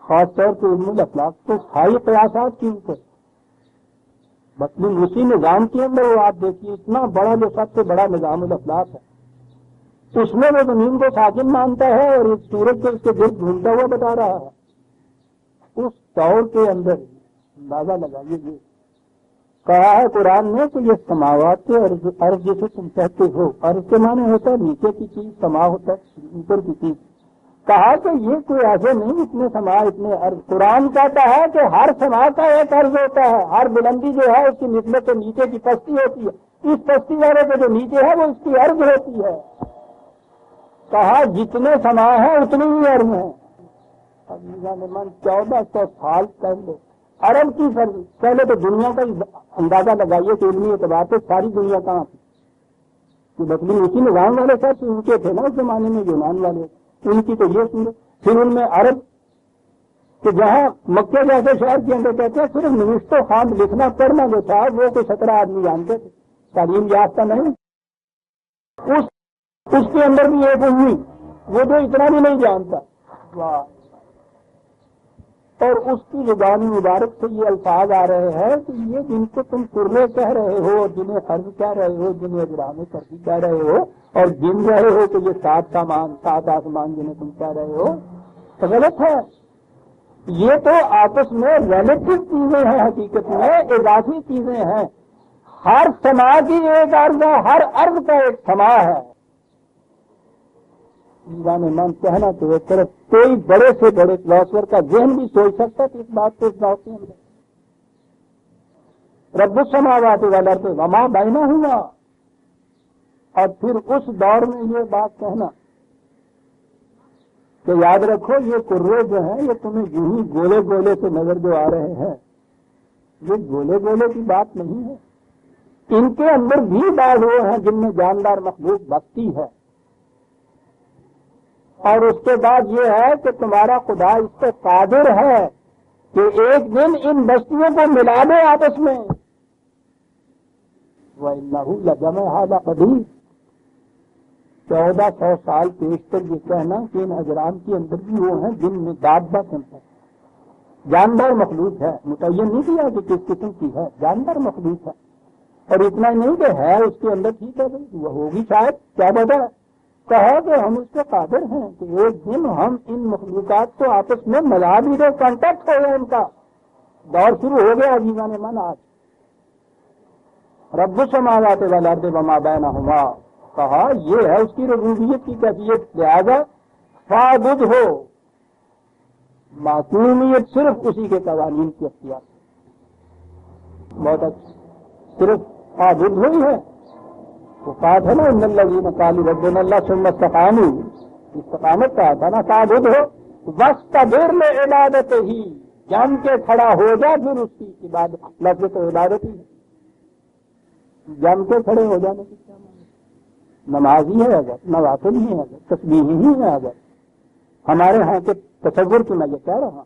خاص طور پہ علم الافلاق تو ساری قیاسات کے اوپر مطلب اسی نظام کے اندر وہ آپ دیکھیے اتنا بڑا جو سب سے بڑا نظام الافلاق ہے, اس میں وہ زمین کو ساکن مانتا ہے اور اس سورج کو اس کے گرد گھومتا ہوا بتا رہا ہے. اس دور کے اندر اندازہ لگائیے, یہ کہا ہے قرآن نے کہ یہ سماوات کے عرض جسے تم کہتے ہو, عرض کے معنی ہوتا ہے نیچے کی چیز, سما ہوتا ہے اوپر کی چیز. کہا کہ یہ کوئی ایسے نہیں اتنے سما اتنے عرض. قرآن کہتا ہے کہ ہر سما کا ایک عرض ہوتا ہے, ہر بلندی جو ہے اس کی نسبت سے نیچے کی پستی ہوتی ہے, اس پستی والے کے جو نیچے ہے وہ اس کی عرض ہوتی ہے. کہا جتنے سما ہے اتنی ہی عرض ہے. من 1400 سال پہلے عرب کی پہلے تو دنیا کا اندازہ لگائیے کہ علمی اعتبار سے ساری دنیا کہاں تھی. مطلب اسی نظام والے سب اونچے تھے نا اس زمانے میں, یونان والے, ان کی تو یہ صورت. پھر ان میں عرب کہ جہاں مکے جیسے شہر کے اندر کہتے ہیں صرف نوشت و خواند لکھنا پڑھنا جو تھا وہ کوئی 17 آدمی جانتے تھے, تعلیم یافتہ نہیں. اس کے اندر بھی ایک ہوئی وہ تو اتنا بھی نہیں جانتا. واہ. اور اس کی زبان مبارک سے یہ الفاظ آ رہے ہیں کہ یہ جن کو تم کرنے کہہ رہے ہو, اور جنہیں قرض کہہ رہے ہو, جنہیں اجرام کردی کہہ رہے ہو, اور گن رہے ہو کہ یہ 7 آسمان جنہیں تم کہہ رہے ہو, تو غلط ہے. یہ تو آپس میں ریلیٹو چیزیں ہیں, حقیقت میں اضافی چیزیں ہیں. ہر سما کی ایک عرض ہے, ہر عرض کا ایک سما ہے. من کہنا تو ایک طرف کوئی بڑے سے بڑے فلاسفر کا ذہن بھی سوچ سکتا ہے اس بات کو اس بات کے اندر. رب السماوات والارض وما بینہما، اور پھر اس دور میں یہ بات کہنا کہ یاد رکھو یہ کرے جو ہیں یہ تمہیں یوں ہی گولے گولے سے نظر جو آ رہے ہیں، یہ گولے گولے کی بات نہیں ہے، ان کے اندر بھی بعض وہ ہیں جن میں جاندار مخلوق بستی ہے، اور اس کے بعد یہ ہے کہ تمہارا خدا اس پہ قادر ہے کہ ایک دن ان بستیوں کو ملا دے آپس میں۔ وَإِنَّهُ لَجَمْعُهَا لَقَدِيرٌ، 1400 سال پیشتر یہ کہنا کہ ان اجرام کے اندر بھی وہ ہیں جن میں دابہ چلتا ہے، جاندار مخلوق ہے، متعین نہیں کیا کہ کس قسم کی ہے، جاندار مخلوق ہے، اور اتنا ہی نہیں کہ ہے اس کے اندر، ٹھیک ہے وہ ہوگی شاید، کیا پتا ہے، کہا کہ ہم اس پہ قادر ہیں کہ ایک دن ہم ان مخلوقات کو آپس میں ملا بھی دے، کانٹیکٹ ہو گیا، ان کا دور شروع ہو گیا عزیزان من۔ آج رب السماوات والارض وما بینہما، کہا یہ ہے اس کی ربوبیت کی کیفیت، لہذا فاعبد ہو، معصومیت صرف اسی کے قوانین کی اختیار، بہت اچھا، صرف فاعبد ہوئی ہے، وہ کہا تھا نا ان الذین قالوا ربنا اللہ ثم استقاموا، استقامت کہا تھا نا، فاعبد ہو واستبر لعبادتہ، جم کے کھڑا ہو جا پھر اس کی عبادت، لفظ تو عبادت ہی ہے، جم کے کھڑے ہو جانے کی کیا معنی، نمازی ہے اگر، نوافل ہی ہے اگر، تسبیح ہی ہے اگر، ہمارے ہاں کے تصور کی میں یہ کہہ رہا ہوں،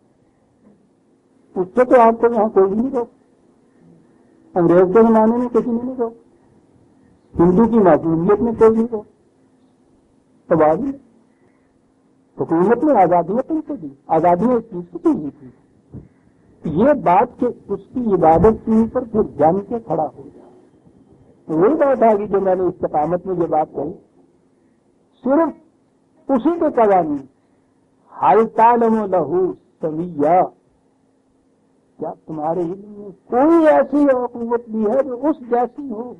اس سے تو آپ کو یہاں کوئی بھی نہیں روک، انگریز کے زمانے میں کسی نے نہیں روک، ہندو کی معصومیت میں کوئی نہیں روک، تباہی حکومت میں آزادیاں تم کو دی، آزادیاں اس چیز کو دی تھی، یہ بات کہ اس کی عبادت کے اوپر پھر جم کے کھڑا ہو جائے، وہی بات آ گئی جو میں نے استقامت میں یہ بات کہی، صرف اسی کے قوانین، حل تعلم لہو سمیہ، کیا تمہارے علم میں کوئی ایسی قوت بھی ہے جو اس جیسی ہو،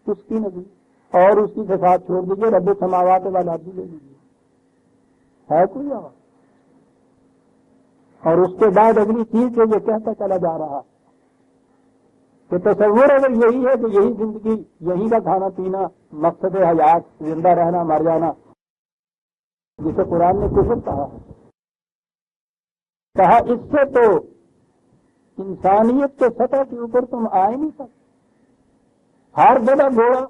اس کی نبی، اور اس کی صفات چھوڑ دیجیے، رب السماوات والارض لے لیجیے، ہے کوئی اور؟ اور اس کے بعد اگلی چیز جو یہ کہتا چلا جا رہا کہ تصور اگر یہی ہے کہ یہی زندگی، یہی کا کھانا پینا، مقصد حیات، زندہ رہنا مر جانا، جسے قرآن نے کفر کہا اس سے تو انسانیت کے سطح کے اوپر تم آ ہی نہیں سکتے، ہر جگہ گھوڑا،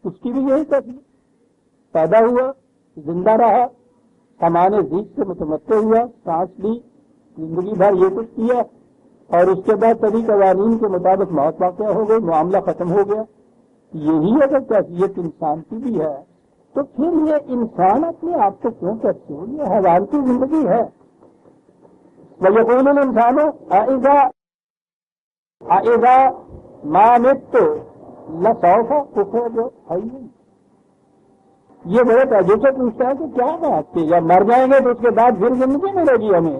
اس کی بھی یہی کیفیت، پیدا ہوا، زندہ رہا، سامان زیست سے متمتع ہوا، سانس لی، زندگی بھر یہ کچھ کیا، اور اس کے بعد سبھی قوانین کے مطابق موت واقع ہو گئی، معاملہ ختم ہو گیا، یہی اگر کیفیت انسان کی بھی ہے تو پھر یہ انسان اپنے آپ کو کیوں کہتے ہو، یہ حیوان کی زندگی ہے۔ وَيَقُولُ الْإِنسَانُ أَإِذَا مَا مِتُّ لَسَوْفَ أُخْرَجُ حَيًّا، یہ بڑے تعجب سے پوچھتا ہے کہ کیا بات کہ جب مر جائیں گے تو اس کے بعد پھر زندگی ملے گی ہمیں،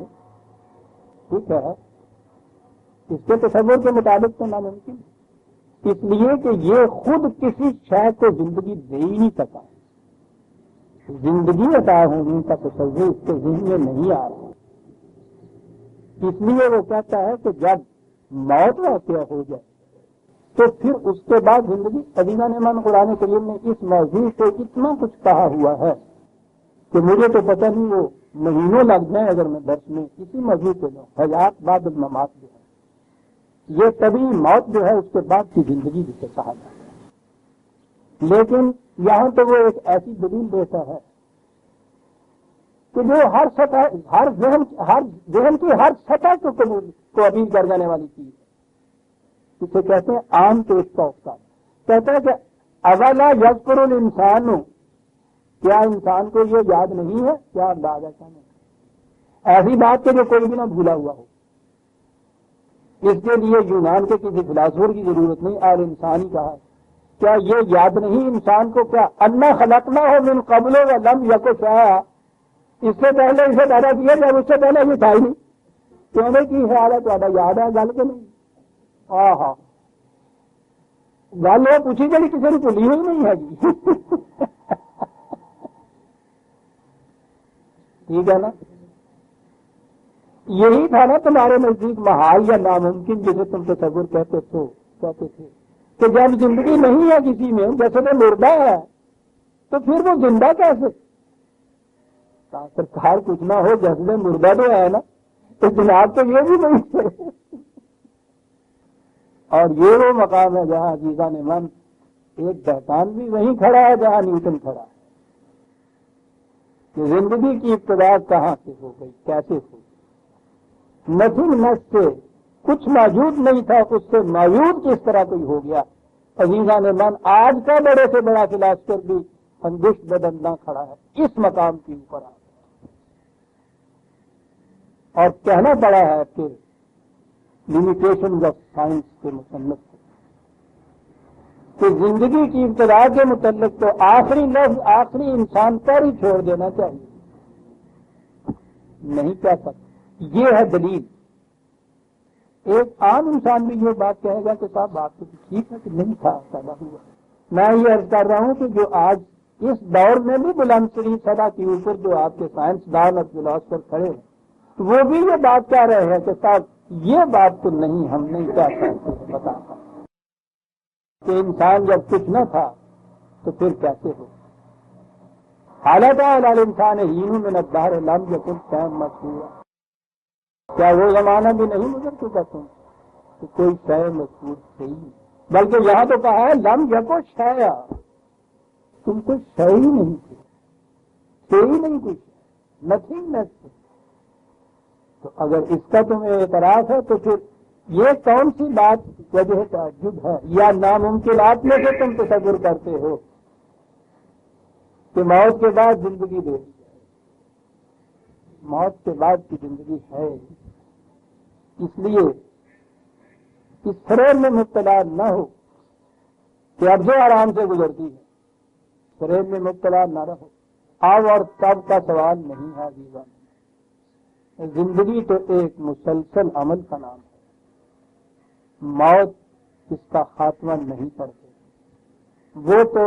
ٹھیک ہے، اس کے تصور کے مطابق تو ناممکن، اس لیے کہ یہ خود کسی شے کو زندگی دے ہی نہیں سکا، زندگی عطا ہونے کا تصور اس کے ذہن میں نہیں آ رہا، اس لیے وہ کہتا ہے کہ جب موت واقع ہو جائے تو پھر اس کے بعد زندگی۔ عزیزان من، قرآن کریم نے اس موضوع سے اتنا کچھ کہا ہوا ہے کہ مجھے تو پتہ نہیں وہ مہینوں لگ جائیں اگر میں درس میں اسی موضوع پہ لوں، حیات بعد الممات جو ہے، یہ طبی موت جو ہے اس کے بعد کی زندگی جسے کہا جاتا ہے، لیکن یہاں تو وہ ایک ایسی دلیل دیتا ہے کہ جو ہر سطح، ہر ذہن کی ہر سطح کو اپیل کر جانے والی چیز ہے، اسے کہتے ہیں عام پیش کا استاد، کہتا ہے کہ اولا یذکر الانسان، کیا انسان کو یہ یاد نہیں ہے، کیا انداز ایسا نہیں، ایسی بات کہ جو کوئی بھی نہ بھولا ہوا ہو، اس کے لیے یونان کے کسی فلاسفر کی ضرورت نہیں، اور انسان ہی کہا، کیا یہ یاد نہیں انسان کو، کیا انا خلقناہ من قبل ولم یک شیئا، اس سے پہلے اسے پیدا کیا جب اس سے پہلے یہ تھا ہی نہیں، کہنے کی خیال ہے تو یاد ہے گل کے نہیں، ہاں گل وہ پوچھی جی کسی نے بھولی ہوئی نہیں ہے جی ٹھیک ہے نا، یہی تھا نا تمہارے نزدیک محال یا ناممکن جسے تم تصور کہتے تھے کہ جب زندگی نہیں ہے کسی میں، جیسے وہ مردہ ہے، تو پھر وہ زندہ کیسے؟ سرکار کچھ نہ ہو، جیسے مردہ تو ہے نا، تو جناب تو یہ بھی نہیں ہے۔ اور یہ وہ مقام ہے جہاں عزیزان من ایک دہقان بھی وہیں کھڑا ہے جہاں نیوٹن کھڑا ہے کہ زندگی کی ابتدا کہاں سے ہو گئی، کیسے ہو گئی؟ نتھنگ نیس سے کچھ موجود نہیں تھا، اس سے موجود کس طرح کوئی ہو گیا۔ عزیزان من آج کا بڑے سے بڑا فلاسفر بھی انگشت بدنداں کھڑا ہے اس مقام کے اوپر آ اور کہنا پڑا ہے کہ لمیٹیشن آف سائنس کے متعلق کہ زندگی کی ابتدا کے متعلق تو آخری لفظ آخری انسان پر ہی چھوڑ دینا چاہیے، نہیں کہہ سکتا۔ یہ ہے دلیل۔ ایک عام انسان بھی یہ بات کہے گا کہ صاحب بات تو ٹھیک ہے کہ نہیں تھا پیدا ہوا۔ میں یہ عرض کر رہا ہوں کہ جو آج اس دور میں بھی بلند ترین سطح کے اوپر جو آپ کے سائنسدان اور فلاسفر کھڑے ہیں، وہ بھی یہ بات کہہ رہے ہیں کہ صاحب یہ بات تو نہیں، ہم نہیں کہہ سکتے بتا کہ انسان جب کچھ نہ تھا تو پھر کیسے ہو۔ حالت انسان ہین من الدہر لم یکن شیئا مذکورا، کیا وہ زمانہ بھی نہیں گزر چکا تم کہ کوئی شے مذکور تھی؟ بلکہ یہاں تو کہا ہے لم یکن شیئا، تم کوئی شے ہی نہیں تھے ہی نہیں کچھ، نتھنگ نیس۔ تو اگر اس کا تمہیں اعتراف ہے تو پھر یہ کون سی بات وجہ تعجب ہے یا ناممکنات میں سے تم تصور کرتے ہو کہ موت کے بعد زندگی دے دی جائے؟ موت کے بعد کی زندگی ہے، اس لیے اس فریب میں مبتلا نہ ہو کہ اب جو آرام سے گزرتی ہے، فریب میں مبتلا نہ رہو۔ اب اور تب کا سوال نہیں ہے عزیزان، زندگی تو ایک مسلسل عمل کا نام ہے، موت اس کا خاتمہ نہیں کرتے، وہ تو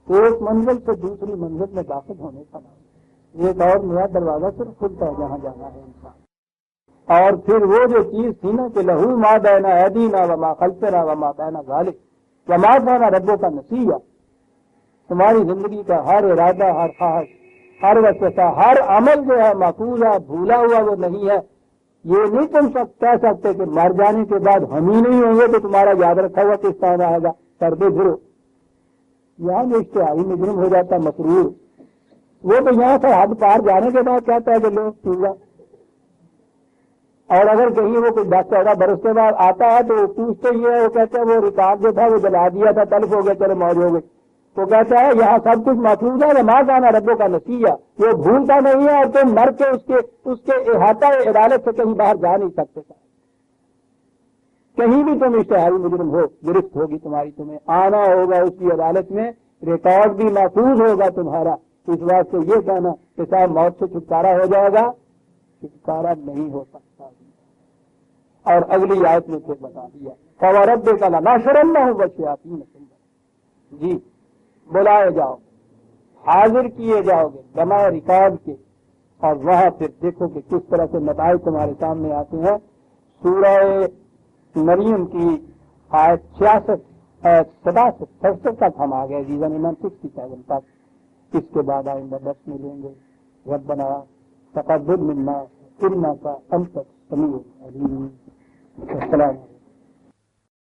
ایک منزل سے دوسری منزل میں داخل ہونے کا نام ہے۔ ایک اور نیا دروازہ صرف کھلتا ہے جہاں جانا ہے انسان، اور پھر وہ جو چیز تھی نا کہ لہو ما بین ایدینا وما خلفنا وما بین ذلک وما کان ربک نسیا، تمہاری زندگی کا ہر ارادہ، ہر خواہش، ہر وسوسہ، ہر عمل جو ہے محفوظ ہے، بھولا ہوا وہ نہیں ہے۔ یہ نہیں تم سب کہہ سکتے کہ مر جانے کے بعد ہم ہی نہیں ہوں گے تو تمہارا یاد رکھا ہوا کس طرح آئے گا، کر دے پھرو۔ یہاں جو اشتہاری مجرم ہو جاتا ہے مسرور، وہ تو یہاں سے حد پار جانے کے بعد کہتا ہے کہ لو پورا، اور اگر کہیں وہ کوئی 10-14 برس کے بعد آتا ہے تو پوچھتے ہی ہے، وہ کہتا ہے وہ ریکارڈ جو تھا وہ جلا دیا تھا، تلف ہو گیا، چلو موج ہو گئی۔ تو کہتا ہے یہاں سب کچھ محفوظ ہے، ماں کانا ربوں کا نسیہ، وہ بھولتا نہیں ہے، اور تم مر کے اس کے احاطہ عدالت سے کہیں باہر جا نہیں سکتے، کہیں بھی تم اشتہاری مجرم ہو، گرفت ہوگی تمہاری، تمہیں آنا ہوگا اس کی عدالت میں، ریکارڈ بھی محفوظ ہوگا تمہارا۔ اس بات سے یہ کہنا کہ صاحب موت سے چھٹکارا ہو جائے گا، چھٹکارا نہیں ہو سکتا۔ اور اگلی آیت میں پھر بتا دیا فَوَرَبِّكَ لَنَحْشُرَنَّهُمْ وَالشَّيَاطِينَ، جی بلائے جاؤ، حاضر کیے جاؤ گے بنا ریکارڈ کے، اور وہاں پھر دیکھو کہ کس طرح سے نتائج تمہارے سامنے آتے ہیں۔ سورہ مریم کی آیت 67 تک ہم آ گئے جیزن ایمان 67 تک، اس کے بعد آئندہ 10 ملیں گے۔ ربنا تقبل منا انک انت السمیع العلیم۔ السلام علیکم۔